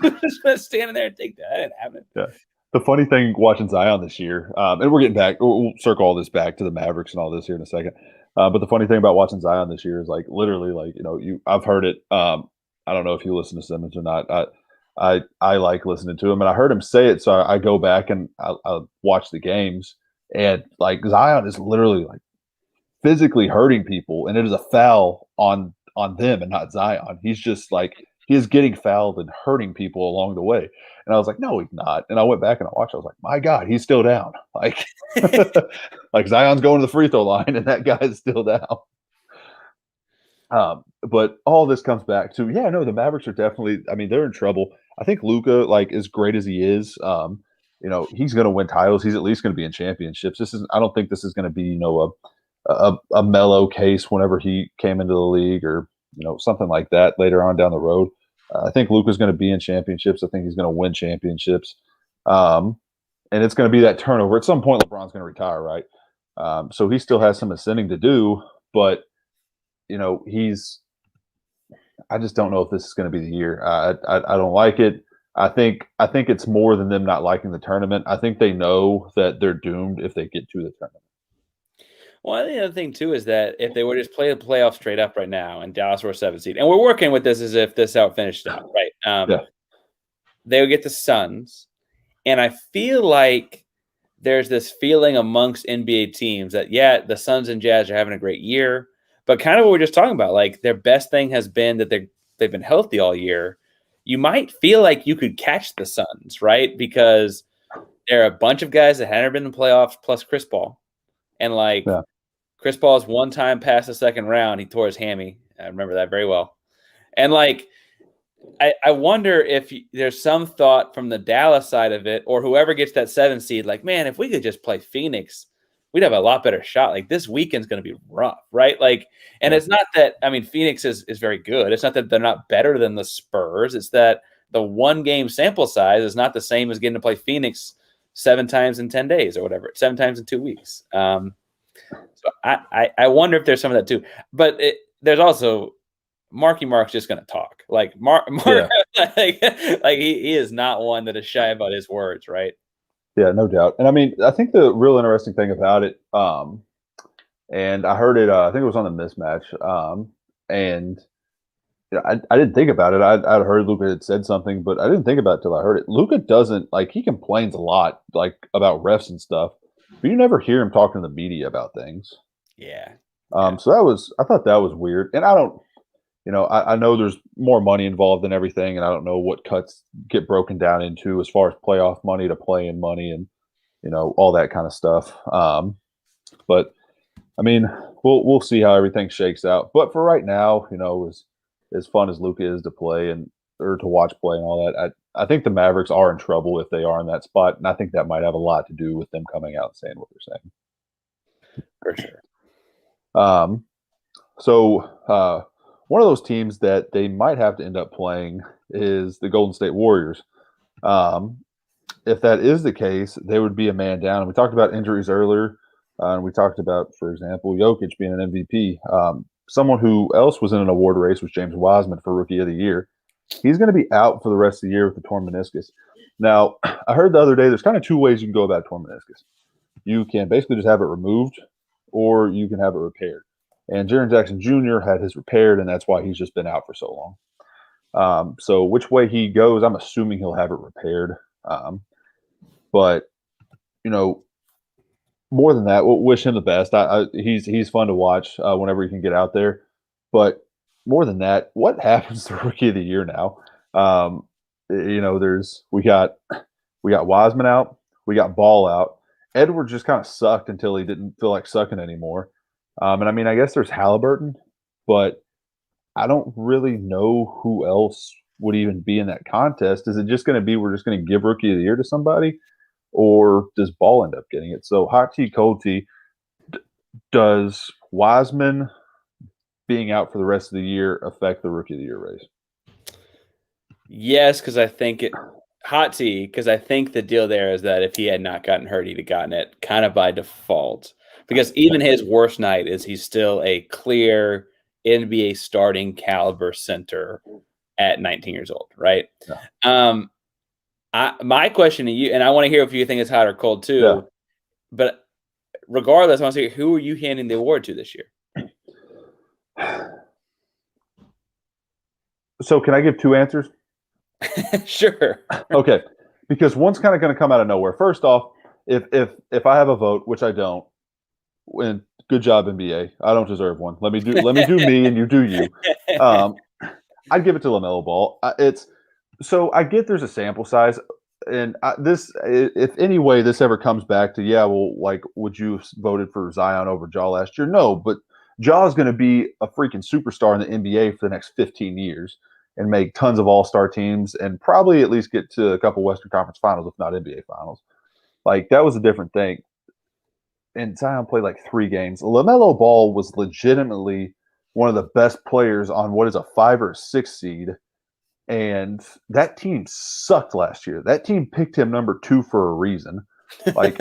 Who's gonna stand in there and take that? That didn't happen. Yeah. The funny thing watching Zion this year, and we're getting back, we'll circle all this back to the Mavericks and all this here in a second. But the funny thing about watching Zion this year is, like, literally, like, I've heard it. I don't know if you listen to Simmons or not. I like listening to him, and I heard him say it, so I go back and I watch the games, and like Zion is literally like physically hurting people, and it is a foul on them and not Zion. He's just like he is getting fouled and hurting people along the way, and I was like, no, he's not. And I went back and I watched. I was like, my God, he's still down. Like, like Zion's going to the free throw line, and that guy is still down. But all this comes back to, the Mavericks are definitely, I mean, they're in trouble. I think Luka, like, as great as he is, he's going to win titles. He's at least going to be in championships. I don't think this is going to be, a mellow case whenever he came into the league or, something like that later on down the road. I think Luka's going to be in championships. I think he's going to win championships. And it's going to be that turnover. At some point, LeBron's going to retire, right? So he still has some ascending to do, but I just don't know if this is going to be the year. I don't like it. I think it's more than them not liking the tournament. I think they know that they're doomed if they get to the tournament. Well, I think the other thing too is that if they were just play the playoffs straight up right now and Dallas were a 7 seed, and we're working with this as if this out finished out, right? They would get the Suns, and I feel like there's this feeling amongst NBA teams that the Suns and Jazz are having a great year. But kind of what we're just talking about, like their best thing has been that they've been healthy all year. You might feel like you could catch the Suns, right? Because there are a bunch of guys that hadn't been in the playoffs plus Chris Paul. And Chris Paul's one time past the second round, he tore his hammy. I remember that very well. And like, I wonder if there's some thought from the Dallas side of it, or whoever gets that 7 seed, like, man, if we could just play Phoenix, we'd have a lot better shot. Like this weekend's going to be rough, right? Like, and it's not that, I mean, Phoenix is very good. It's not that they're not better than the Spurs. It's that the 1 game sample size is not the same as getting to play Phoenix 7 times in 10 days or whatever, 7 times in 2 weeks. So I wonder if there's some of that too, but there's also Marky Mark's just going to talk. Like Mark like he is not one that is shy about his words, right? Yeah, no doubt. And I mean, I think the real interesting thing about it, and I heard it, I think it was on the mismatch, and I didn't think about it. I'd heard Luka had said something, but I didn't think about it till I heard it. Luka doesn't like he complains a lot, like about refs and stuff, but you never hear him talking to the media about things. Yeah. So I thought that was weird, and I don't, I know there's more money involved in everything, and I don't know what cuts get broken down into as far as playoff money to play-in money and all that kind of stuff. But I mean, we'll see how everything shakes out. But for right now, as fun as Luka is to play and or to watch play and all that, I think the Mavericks are in trouble if they are in that spot, and I think that might have a lot to do with them coming out and saying what they're saying. For sure. So one of those teams that they might have to end up playing is the Golden State Warriors. If that is the case, they would be a man down. And we talked about injuries earlier, and we talked about, for example, Jokic being an MVP. Someone who else was in an award race was James Wiseman for Rookie of the Year. He's going to be out for the rest of the year with the torn meniscus. Now, I heard the other day there's kind of two ways you can go about torn meniscus. You can basically just have it removed, or you can have it repaired. And Jaren Jackson Jr. had his repaired, and that's why he's just been out for so long. So which way he goes, I'm assuming he'll have it repaired. But, more than that, we'll wish him the best. He's fun to watch whenever he can get out there. But more than that, what happens to Rookie of the Year now? We got Wiseman out, we got Ball out. Edwards just kind of sucked until he didn't feel like sucking anymore. And I mean, I guess there's Halliburton, but I don't really know who else would even be in that contest. Is it just going to be we're just going to give Rookie of the Year to somebody, or does Ball end up getting it? So hot tea, cold tea. Does Wiseman being out for the rest of the year affect the Rookie of the Year race? Yes, because I think hot tea, because I think the deal there is that if he had not gotten hurt, he'd have gotten it kind of by default. Because even his worst night is he's still a clear NBA starting caliber center at 19 years old, right? Yeah. My question to you, and I want to hear if you think it's hot or cold too, yeah. But regardless, I want to say, who are you handing the award to this year? So can I give two answers? Sure. Okay, because one's kind of going to come out of nowhere. First off, if I have a vote, which I don't, and good job NBA, I don't deserve one. Let me do me, and you do you. I'd give it to LaMelo Ball. So I get there's a sample size, and if any way this ever comes back to would you have voted for Zion over Ja last year? No, but Ja is going to be a freaking superstar in the NBA for the next 15 years and make tons of all-star teams and probably at least get to a couple Western Conference Finals, if not NBA Finals. Like, that was a different thing. And Zion played like 3 games. LaMelo Ball was legitimately one of the best players on what is a 5 or 6 seed. And that team sucked last year. That team picked him number 2 for a reason. Like,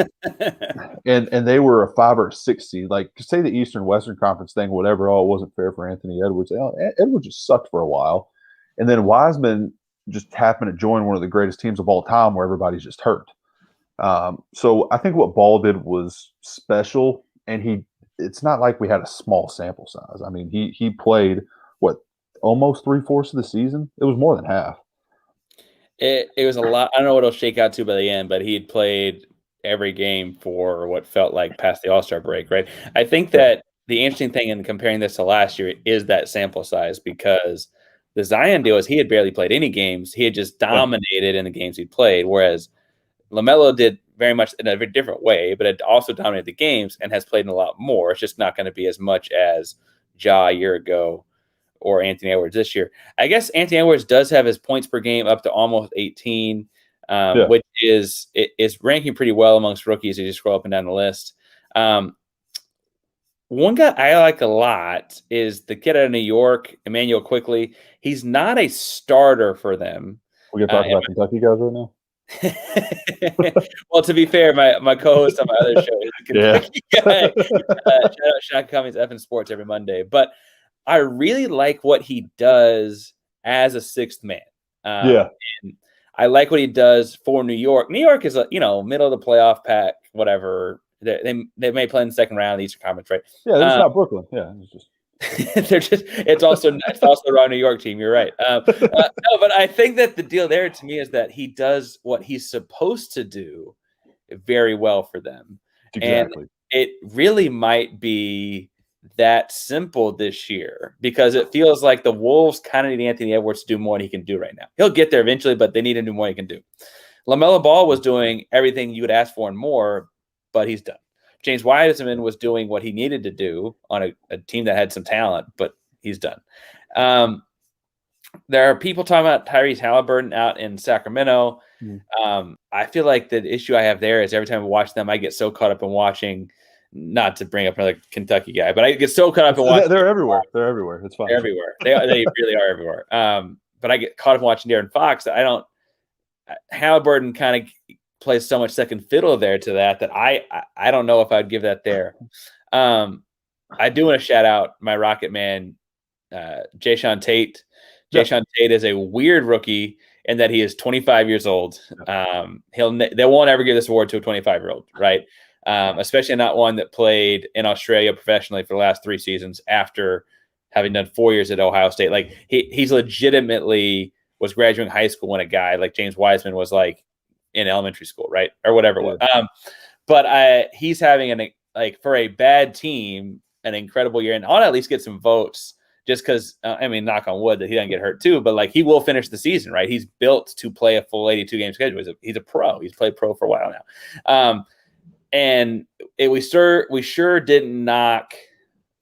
and they were a 5 or 6 seed. Like, say the Eastern Western Conference thing, whatever. Oh, it wasn't fair for Anthony Edwards. Edwards just sucked for a while, and then Wiseman just happened to join one of the greatest teams of all time, where everybody's just hurt. So I think what Ball did was special, and it's not like we had a small sample size. I mean, he played almost 3/4 of the season. It was more than half. It was a lot. I don't know what it'll shake out to by the end, but he had played every game for what felt like past the All-Star break, right? I think that the interesting thing in comparing this to last year is that sample size, because the Zion deal is he had barely played any games. He had just dominated in the games he played, whereas LaMelo did very much in a very different way, but it also dominated the games and has played in a lot more. It's just not going to be as much as Ja a year ago or Anthony Edwards this year. I guess Anthony Edwards does have his points per game up to almost 18, which is ranking pretty well amongst rookies as you scroll up and down the list. One guy I like a lot is the kid out of New York, Emmanuel Quickly. He's not a starter for them. We can talk about Kentucky guys right now. Well, to be fair, my co-host on my other show is a Kentucky guy. Shout out Shaq Cummings, F1 Sports every Monday. But I really like what he does as a sixth man. And I like what he does for New York. New York is a middle of the playoff pack, whatever. They may play in the second round of the Eastern Conference, right? Yeah, it's not Brooklyn. Yeah, it's just. It's also the wrong New York team. You're right. No, but I think that the deal there to me is that he does what he's supposed to do very well for them. Exactly. And it really might be that simple this year because it feels like the Wolves kind of need Anthony Edwards to do more than he can do right now. He'll get there eventually, but they need him to do more than he can do. LaMelo Ball was doing everything you would ask for and more, but he's done. James Wiseman was doing what he needed to do on a team that had some talent, but he's done. There are people talking about Tyrese Halliburton out in Sacramento. I feel like the issue I have there is every time I watch them, I get so caught up in watching, not to bring up another Kentucky guy, but I get so caught up in watching. They're everywhere. They're everywhere. It's fine. They're everywhere. They really are everywhere. But I get caught up in watching De'Aaron Fox that Halliburton kind of plays so much second fiddle there to that I don't know if I'd give that there. I do want to shout out my Rocket Man, Jayshawn Tate. Jayshawn Tate is a weird rookie in that he is 25 years old. They won't ever give this award to a 25-year-old, right? Especially not one that played in Australia professionally for the last 3 seasons after having done 4 years at Ohio State. Like he's legitimately was graduating high school when a guy like James Wiseman was like in elementary school, right? Or whatever it was. But he's having for a bad team, an incredible year, and ought to at least get some votes just because, knock on wood that he doesn't get hurt too, but like he will finish the season, right? He's built to play a full 82-game schedule. He's a pro. He's played pro for a while now. And we sure didn't knock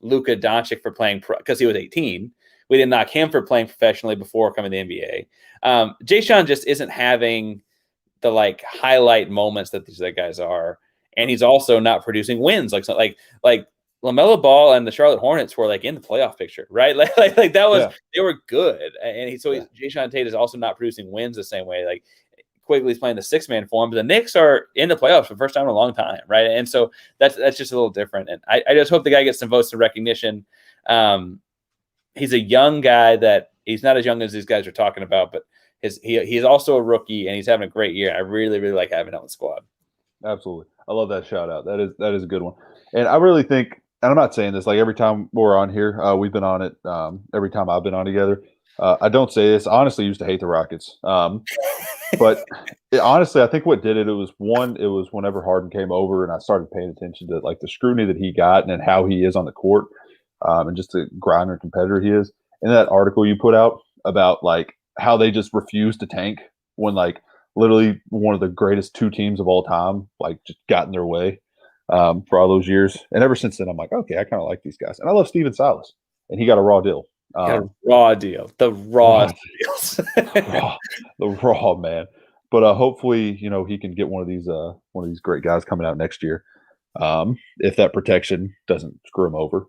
Luka Doncic for playing pro because he was 18. We didn't knock him for playing professionally before coming to the NBA. Jayshawn just isn't having the like highlight moments that these other guys are, and he's also not producing wins like LaMelo Ball and the Charlotte Hornets were like in the playoff picture, right? Like that was they were good, and Jayshawn Tate is also not producing wins the same way. Like Quigley's playing the 6-man for him, but the Knicks are in the playoffs for the first time in a long time, right? And so that's just a little different. And I just hope the guy gets some votes of recognition. He's a young guy that he's not as young as these guys are talking about, but he's also a rookie and he's having a great year. I really, really like having him on the squad. Absolutely. I love that shout out. That is a good one. And I really think, and I'm not saying this like every time we're on here, we've been on it every time I've been on together. I don't say this. I honestly used to hate the Rockets. But honestly, I think what did it was whenever Harden came over and I started paying attention to like the scrutiny that he got and then how he is on the court and just the grinder competitor he is. And that article you put out about like how they just refused to tank when like literally one of the greatest 2 teams of all time like just got in their way for all those years. And ever since then, I'm like, okay, I kind of like these guys. And I love Steven Silas. And he got a raw deal. The raw deals. The raw man. But hopefully, he can get one of these great guys coming out next year. If that protection doesn't screw him over.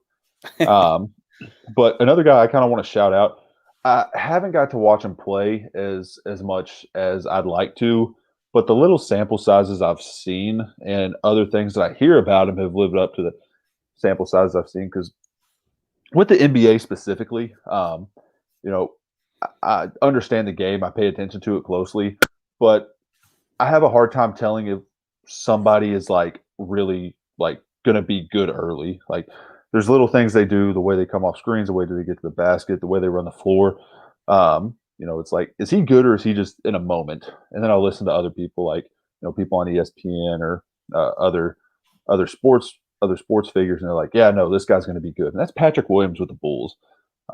But another guy I kind of want to shout out. I haven't got to watch him play as much as I'd like to, but the little sample sizes I've seen and other things that I hear about him have lived up to the sample sizes I've seen. Because with the NBA specifically, I understand the game. I pay attention to it closely, but I have a hard time telling if somebody is like really like going to be good early. Like there's little things they do, the way they come off screens, the way they get to the basket, the way they run the floor. It's like, is he good or is he just in a moment? And then I'll listen to other people like, people on ESPN or other sports figures, and they're like, yeah, no, this guy's going to be good. And that's Patrick Williams with the Bulls.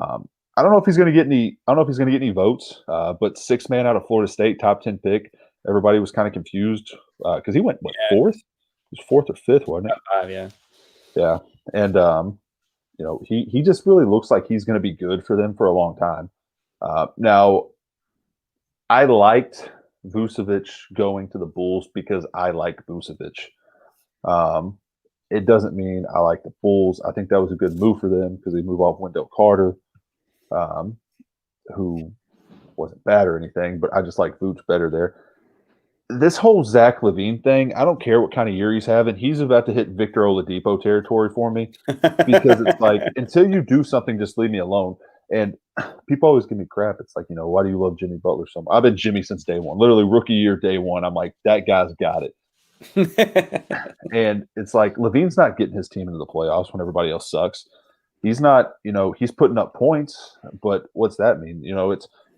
I don't know if he's going to get any votes, but 6th man out of Florida State, top 10 pick. Everybody was kind of confused because he went fourth? He was 4th or 5th, wasn't it? 5, yeah. Yeah. And he just really looks like he's going to be good for them for a long time. Now, I liked Vucevic going to the Bulls because I like Vucevic. It doesn't mean I like the Bulls. I think that was a good move for them because they move off Wendell Carter, who wasn't bad or anything, but I just like Vooch better there. This whole Zach LaVine thing, I don't care what kind of year he's having. He's about to hit Victor Oladipo territory for me because it's like, until you do something, just leave me alone. And people always give me crap. It's like, why do you love Jimmy Butler so much? I've been Jimmy since day one. Literally rookie year, day one. I'm like, that guy's got it. And it's like Levine's not getting his team into the playoffs when everybody else sucks. He's not, he's putting up points, but what's that mean?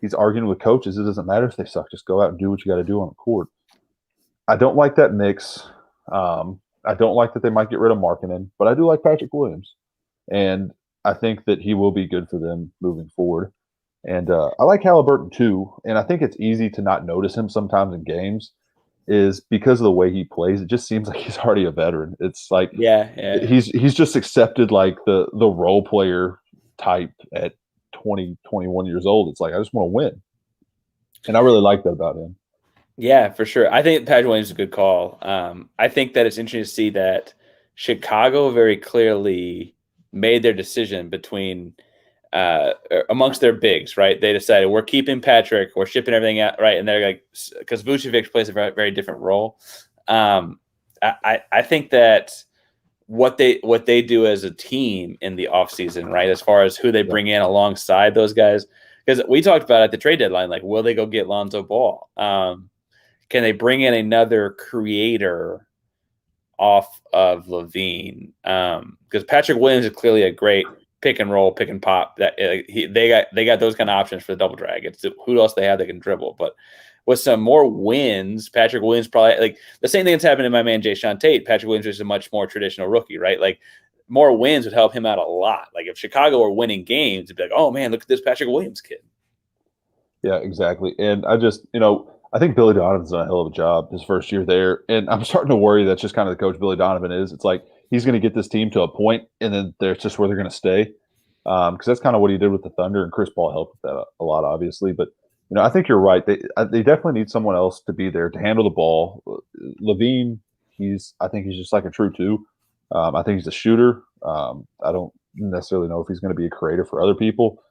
He's arguing with coaches. It doesn't matter if they suck. Just go out and do what you got to do on the court. I don't like that mix. I don't like that they might get rid of Markkanen, but I do like Patrick Williams. And I think that he will be good for them moving forward. And I like Halliburton too. And I think it's easy to not notice him sometimes in games is because of the way he plays. It just seems like he's already a veteran. It's like he's just accepted like the role player type at 20, 21 years old. It's like, I just want to win. And I really like that about him. Yeah, for sure. I think Patrick Williams is a good call. I think that it's interesting to see that Chicago very clearly made their decision between amongst their bigs, right? They decided we're keeping Patrick, we're shipping everything out, right? And they're like, because Vucevic plays a very, very different role. I think that what they do as a team in the offseason, right, as far as who they bring in alongside those guys, because we talked about at the trade deadline, like, will they go get Lonzo Ball? Can they bring in another creator off of Levine? Because Patrick Williams is clearly a great pick and roll, pick and pop. That they got those kind of options for the double drag. It's who else they have that can dribble. But with some more wins, Patrick Williams probably like the same thing that's happened to my man Jayshawn Tate. Patrick Williams is a much more traditional rookie, right? Like more wins would help him out a lot. Like if Chicago were winning games, it'd be like, oh man, look at this Patrick Williams kid. Yeah, exactly. And I just, I think Billy Donovan's done a hell of a job his first year there. And I'm starting to worry that's just kind of the coach Billy Donovan is. It's like he's going to get this team to a point, and then there's just where they're going to stay. Because that's kind of what he did with the Thunder, and Chris Paul helped with that a lot, obviously. But, I think you're right. They definitely need someone else to be there to handle the ball. Levine, I think he's just like a true two. I think he's a shooter. I don't necessarily know if he's going to be a creator for other people.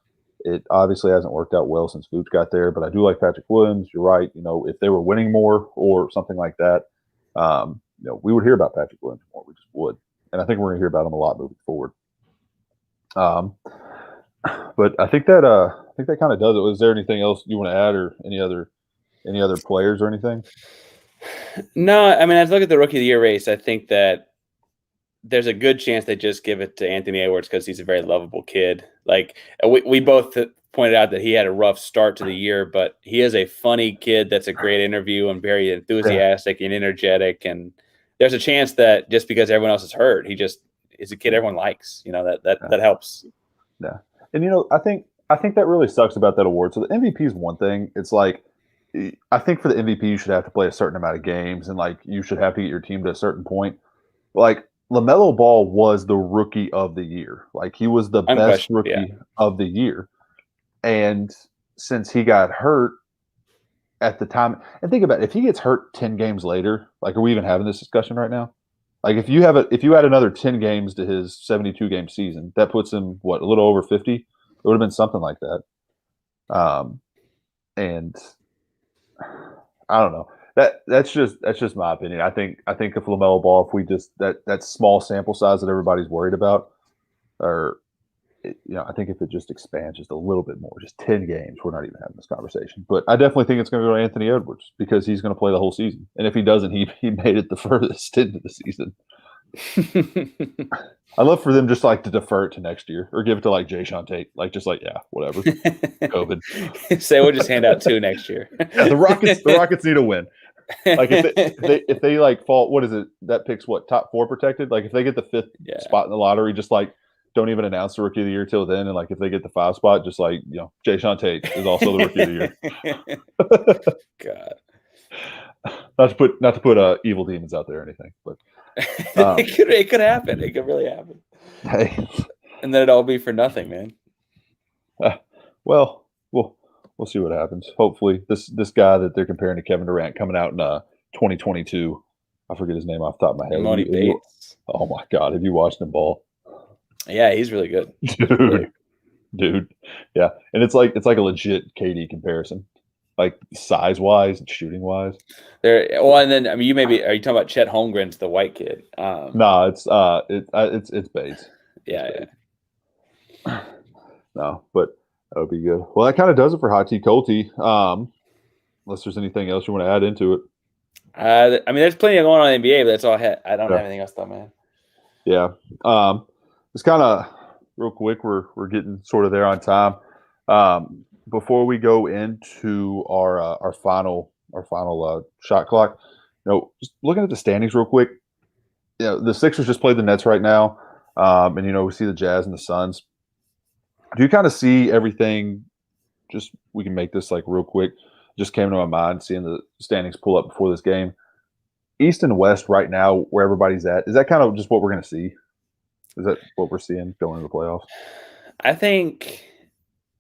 It obviously hasn't worked out well since Vooch got there, but I do like Patrick Williams. You're right. If they were winning more or something like that, we would hear about Patrick Williams more. We just would. And I think we're going to hear about him a lot moving forward. But I think that kind of does it. Was there anything else you want to add, or any other players or anything? No, I mean, as I look at the Rookie of the Year race, I think that there's a good chance they just give it to Anthony Edwards because he's a very lovable kid. Like we both pointed out that he had a rough start to the year, but he is a funny kid that's a great interview and very enthusiastic and energetic. And there's a chance that just because everyone else is hurt, he just is a kid everyone likes. That helps. Yeah, and I think that really sucks about that award. So the MVP is one thing. It's like I think for the MVP you should have to play a certain amount of games, and like you should have to get your team to a certain point. Like LaMelo Ball was the Rookie of the Year. Like he was the best rookie of the year. And since he got hurt at the time, and think about it, if he gets hurt 10 games later, like are we even having this discussion right now? Like if you add another 10 games to his 72 game season, that puts him a little over 50. It would have been something like that. And I don't know. That's just my opinion. I think if LaMelo Ball, if we just that small sample size that everybody's worried about, or I think if it just expands just a little bit more, just 10 games, we're not even having this conversation. But I definitely think it's going to go to Anthony Edwards because he's going to play the whole season. And if he doesn't, he made it the furthest into the season. I'd love for them just like to defer it to next year or give it to like Jayshawn Tate, like just like whatever. COVID. Say we'll just hand out 2 next year. Yeah, the Rockets need a win. Like if they like fall, what is it? That pick's top 4 protected. Like if they get the 5th spot in the lottery, just like don't even announce the Rookie of the Year till then. And like if they get the 5 spot, just like Jayshawn Tate is also the Rookie of the Year. God, not to put evil demons out there or anything, but it could happen. It could really happen. Hey, and then it'd all be for nothing, man. Well, we'll see what happens. Hopefully, this guy that they're comparing to Kevin Durant coming out in 2022, I forget his name off the top of my head. Emoni Bates. Oh my God, have you watched him ball? Yeah, he's really good, dude. Yeah, and it's like a legit KD comparison, like size wise and shooting wise. And then are you talking about Chet Holmgren's the white kid? No, it's Bates. Yeah. No, but That would be good. Well, that kind of does it for Hot Tea Cold Tea. Unless there's anything else you want to add into it. I mean, there's plenty going on in the NBA, but that's all I don't Yeah. have anything else though, man. Yeah. It's kind of real quick. We're getting sort of there on time. Before we go into our final shot clock, just looking at the standings real quick. The Sixers just played the Nets right now, and we see the Jazz and the Suns. Do you kind of see everything? Just we can make this like real quick. Just came to my mind seeing the standings pull up before this game. East and West right now, where everybody's at, is that kind of just what we're going to see? Is that what we're seeing going into the playoffs? I think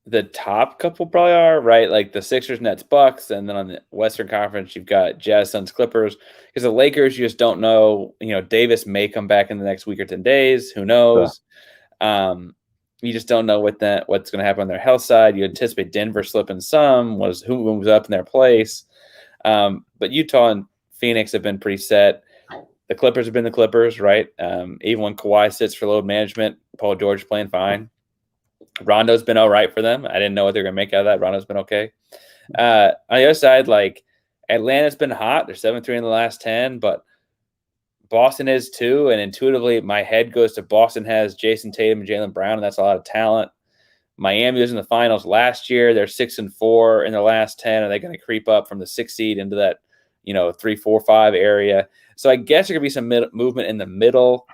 the top couple probably are, right? Like the Sixers, Nets, Bucks, and then on the Western Conference, you've got Jazz, Suns, Clippers. Because the Lakers, you just don't know. Davis may come back in the next week or 10 days. Who knows? Yeah. You just don't know what's going to happen on their health side. You anticipate Denver slipping some. Who moves up in their place? But Utah and Phoenix have been pretty set. The Clippers have been the Clippers, right? Even when Kawhi sits for load management, Paul George is playing fine. Rondo's been all right for them. I didn't know what they're going to make out of that. Rondo's been okay. On the other side, like Atlanta's been hot. They're 7-3 in the last 10, but Boston is too. And intuitively, my head goes to Boston has Jason Tatum and Jaylen Brown, and that's a lot of talent. Miami was in the finals last year. They're 6-4 in the last 10. Are they going to creep up from the 6th seed into that 3, 4, 5 area? So I guess there could be some movement in the middle.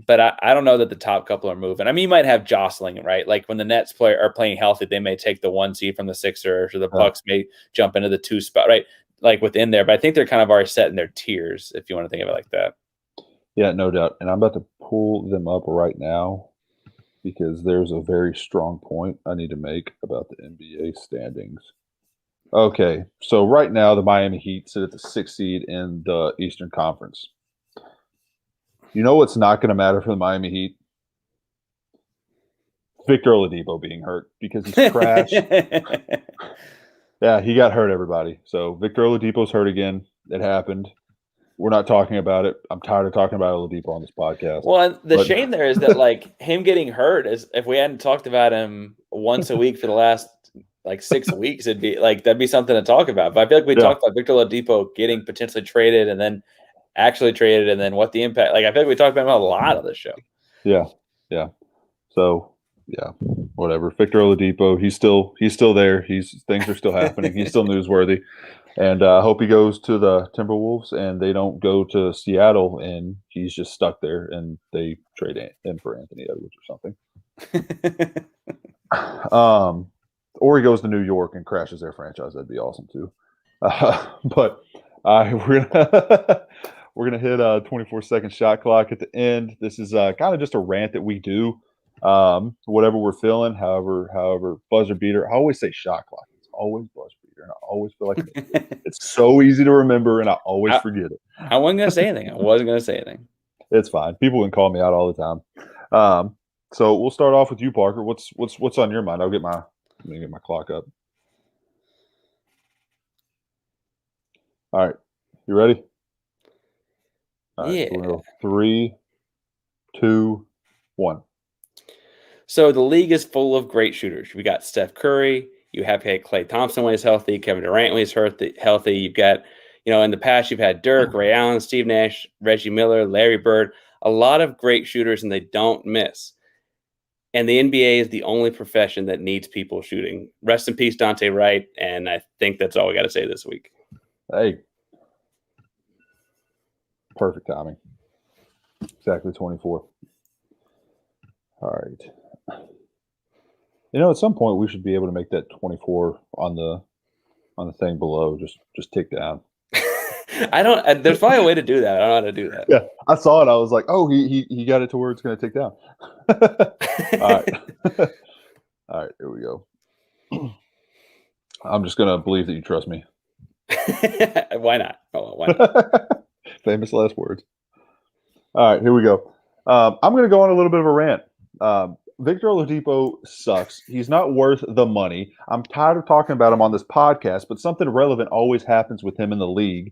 But I don't know that the top couple are moving. I mean, you might have jostling, right? Like when the Nets are playing healthy, they may take the 1 seed from the Sixers, or the Bucks may jump into the 2 spot, right? Like within there. But I think they're kind of already set in their tiers, if you want to think of it like that. Yeah, no doubt. And I'm about to pull them up right now because there's a very strong point I need to make about the NBA standings. Okay, so right now the Miami Heat sit at the 6th seed in the Eastern Conference. You know what's not going to matter for the Miami Heat? Victor Oladipo being hurt because he's crashed. Yeah, he got hurt, everybody. So Victor Oladipo's hurt again. It happened. We're not talking about it. I'm tired of talking about Oladipo on this podcast. Well, the shame there is that like him getting hurt is if we hadn't talked about him once a week for the last like 6 weeks, it'd be like that'd be something to talk about. But I feel like we talked about Victor Oladipo getting potentially traded and then actually traded, and then what the impact. Like I feel like we talked about him a lot on this show. Yeah. So whatever. Victor Oladipo, he's still there. Things are still happening. He's still newsworthy, and I hope he goes to the Timberwolves and they don't go to Seattle and he's just stuck there and they trade him for Anthony Edwards or something. Or he goes to New York and crashes their franchise. That'd be awesome too. But we're gonna hit a 24-second shot clock at the end. This is kind of just a rant that we do. Whatever we're feeling, however, buzzer beater. I always say shot clock. It's always buzzer beater, and I always feel like it's so easy to remember, and I always forget it. I wasn't gonna say anything. It's fine. People can call me out all the time. So we'll start off with you, Parker. What's on your mind? Let me get my clock up. All right, you ready? All right, yeah. So we're gonna go 3, 2, 1. So the league is full of great shooters. We got Steph Curry. You have had Klay Thompson when he's healthy. Kevin Durant when he's healthy. You've got, in the past, you've had Dirk, Ray Allen, Steve Nash, Reggie Miller, Larry Bird. A lot of great shooters, and they don't miss. And the NBA is the only profession that needs people shooting. Rest in peace, Dante Wright. And I think that's all we got to say this week. Hey. Perfect timing. Exactly 24. All right. At some point we should be able to make that 24 on the thing below. Just tick down. There's probably a way to do that. I don't know how to do that. Yeah, I saw it. I was like, oh, he got it to where it's going to tick down. All right. All right, here we go. I'm just going to believe that you trust me. Why not? Oh, why not? Famous last words. All right, here we go. I'm going to go on a little bit of a rant. Victor Oladipo sucks. He's not worth the money. I'm tired of talking about him on this podcast, but something relevant always happens with him in the league.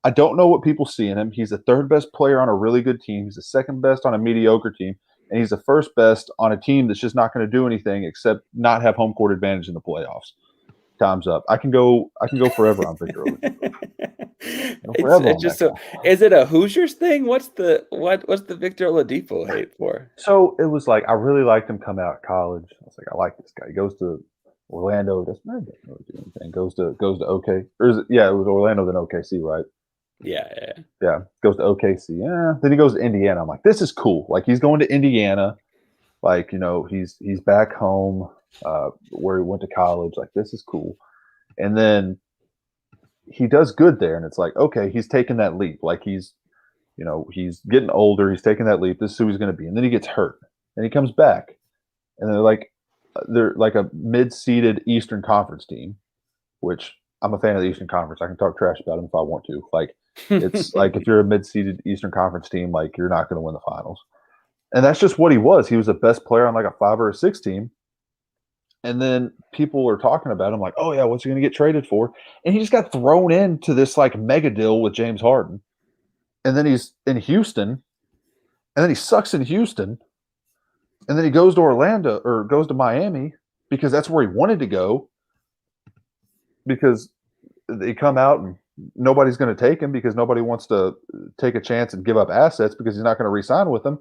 I don't know what people see in him. He's the 3rd best player on a really good team. He's the 2nd best on a mediocre team. and he's the first best on a team that's just not going to do anything except not have home court advantage in the playoffs. Time's up. I can go forever on Victor Oladipo. It's just so. Is it a Hoosiers thing? What's the Victor Oladipo hate for? So it was like I really liked him coming out of college. I was like, I like this guy. He goes to Orlando. Doesn't really do anything. Goes to OK. Or is it? Yeah, it was Orlando then OKC, right? Yeah. Goes to OKC. Yeah. Then he goes to Indiana. I'm like, this is cool. Like he's going to Indiana. Like he's back home where he went to college. Like this is cool. And then he does good there, and it's like, okay, he's taking that leap. Like he's getting older. He's taking that leap. This is who he's going to be. And then he gets hurt, and he comes back, and they're like a mid-seeded Eastern Conference team, which I'm a fan of the Eastern Conference. I can talk trash about them if I want to. Like it's like if you're a mid-seeded Eastern Conference team, like you're not going to win the finals. And that's just what he was. He was the best player on like a 5 or a 6 team. And then people are talking about him like, oh, yeah, what's he going to get traded for? And he just got thrown into this like mega deal with James Harden. And then he's in Houston. And then he sucks in Houston. And then he goes to Orlando or goes to Miami because that's where he wanted to go. Because they come out and nobody's going to take him because nobody wants to take a chance and give up assets because he's not going to re-sign with them.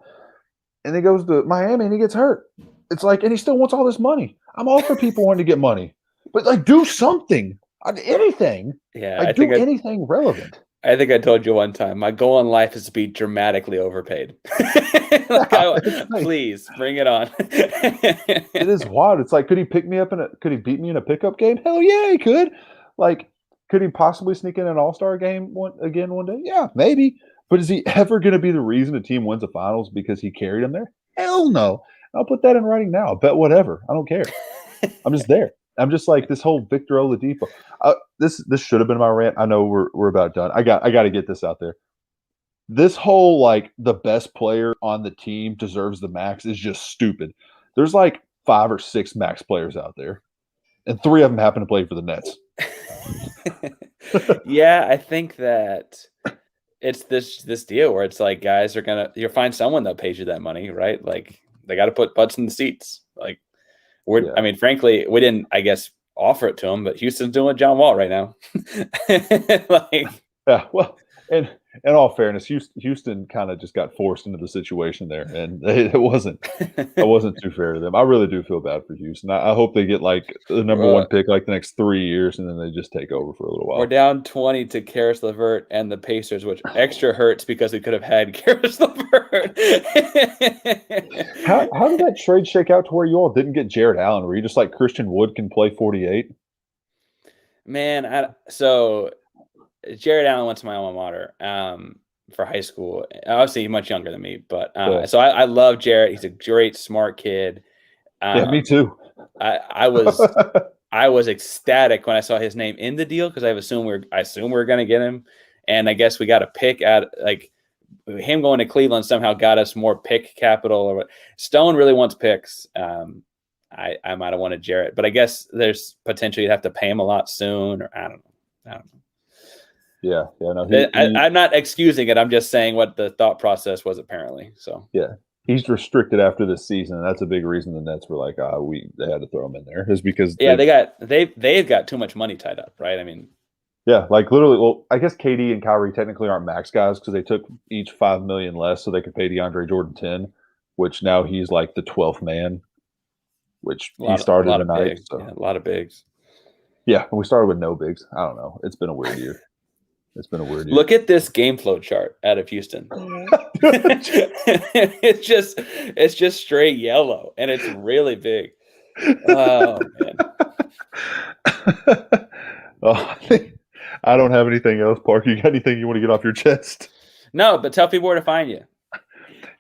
And he goes to Miami and he gets hurt. It's like, and he still wants all this money. I'm all for people wanting to get money, but like do something, anything. Yeah, like, do anything relevant. I think I told you one time, my goal in life is to be dramatically overpaid. Please bring it on. It is wild. It's like, could he pick me up could he beat me in a pickup game? Hell yeah, he could. Like, could he possibly sneak in an all-star game one day? Yeah, maybe. But is he ever going to be the reason a team wins the finals because he carried them there? Hell no. I'll put that in writing now. I'll bet whatever. I don't care. I'm just there. I'm just like this whole Victor Oladipo. This should have been my rant. I know we're about done. I got to get this out there. This whole like the best player on the team deserves the max is just stupid. There's like 5 or 6 max players out there, and 3 of them happen to play for the Nets. Yeah, I think that it's this deal where it's like guys are you'll find someone that pays you that money, right? Like they got to put butts in the seats. Like I mean, frankly, we didn't, I guess, offer it to him, but Houston's doing John Wall right now. Yeah, well, and in all fairness, Houston kind of just got forced into the situation there, and it wasn't too fair to them. I really do feel bad for Houston. I hope they get like the number 1 pick like the next 3 years, and then they just take over for a little while. We're down 20 to Karis LeVert and the Pacers, which extra hurts because we could have had Karis LeVert. How did that trade shake out to where you all didn't get Jared Allen? Were you just like Christian Wood can play 48? Man, so Jared Allen went to my alma mater for high school. Obviously, much younger than me, but so I love Jared. He's a great, smart kid. Yeah, me too. I was ecstatic when I saw his name in the deal because I assume we were going to get him, and I guess we got a pick at like him going to Cleveland somehow got us more pick capital. Or Stone really wants picks. I might have wanted Jarrett, but I guess there's potential you'd have to pay him a lot soon, or I don't know. Yeah. No, I'm not excusing it. I'm just saying what the thought process was apparently. So yeah, he's restricted after this season, and that's a big reason the Nets were like, they had to throw him in there, is because they've got too much money tied up, right? I mean, yeah, like literally. Well, I guess KD and Kyrie technically aren't max guys because they took each $5 million less, so they could pay DeAndre Jordan 10, which now he's like the 12th man, which he started tonight. So. Yeah, a lot of bigs. Yeah, we started with no bigs. I don't know. It's been a weird year. Look at this game flow chart out of Houston. It's just straight yellow, and it's really big. Oh man. I don't have anything else, Parker. You got anything you want to get off your chest? No, but tell people where to find you.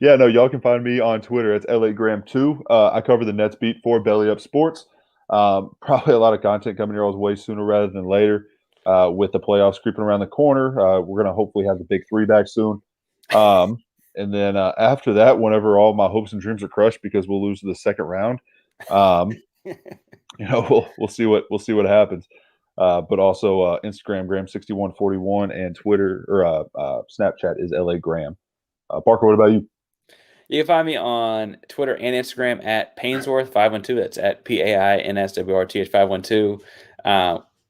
Yeah, no, y'all can find me on Twitter. It's LAGraham2. I cover the Nets beat for Belly Up Sports. Probably a lot of content coming your all's way sooner rather than later. With the playoffs creeping around the corner, we're going to hopefully have the big 3 back soon. And then after that, whenever all my hopes and dreams are crushed because we'll lose the second round, we'll see what happens. But also Instagram Graham6141 and Twitter or Snapchat is LA Graham. Parker, what about you? You can find me on Twitter and Instagram at Painsworth512. That's at PAINSWRTH 512.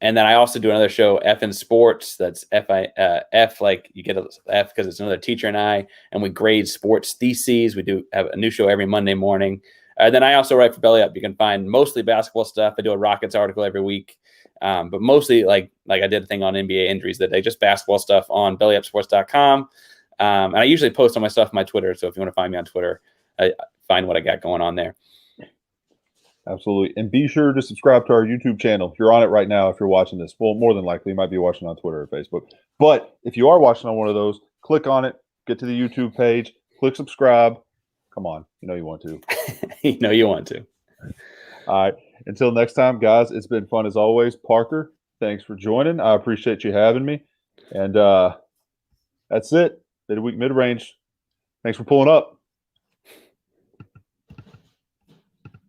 And then I also do another show, F in Sports. That's F, like you get a F because it's another teacher and we grade sports theses. We do have a new show every Monday morning. Then I also write for Belly Up. You can find mostly basketball stuff. I do a Rockets article every week, but mostly like I did a thing on NBA injuries that day, just basketball stuff on bellyupsports.com. And I usually post on my stuff on my Twitter. So if you want to find me on Twitter, find what I got going on there. Absolutely. And be sure to subscribe to our YouTube channel. You're on it right now if you're watching this. Well, more than likely, you might be watching on Twitter or Facebook. But if you are watching on one of those, click on it, get to the YouTube page, click subscribe. Come on. You know you want to. You know you want to. All right. Until next time, guys, it's been fun as always. Parker, thanks for joining. I appreciate you having me. And that's it. Midweek Midrange. Thanks for pulling up.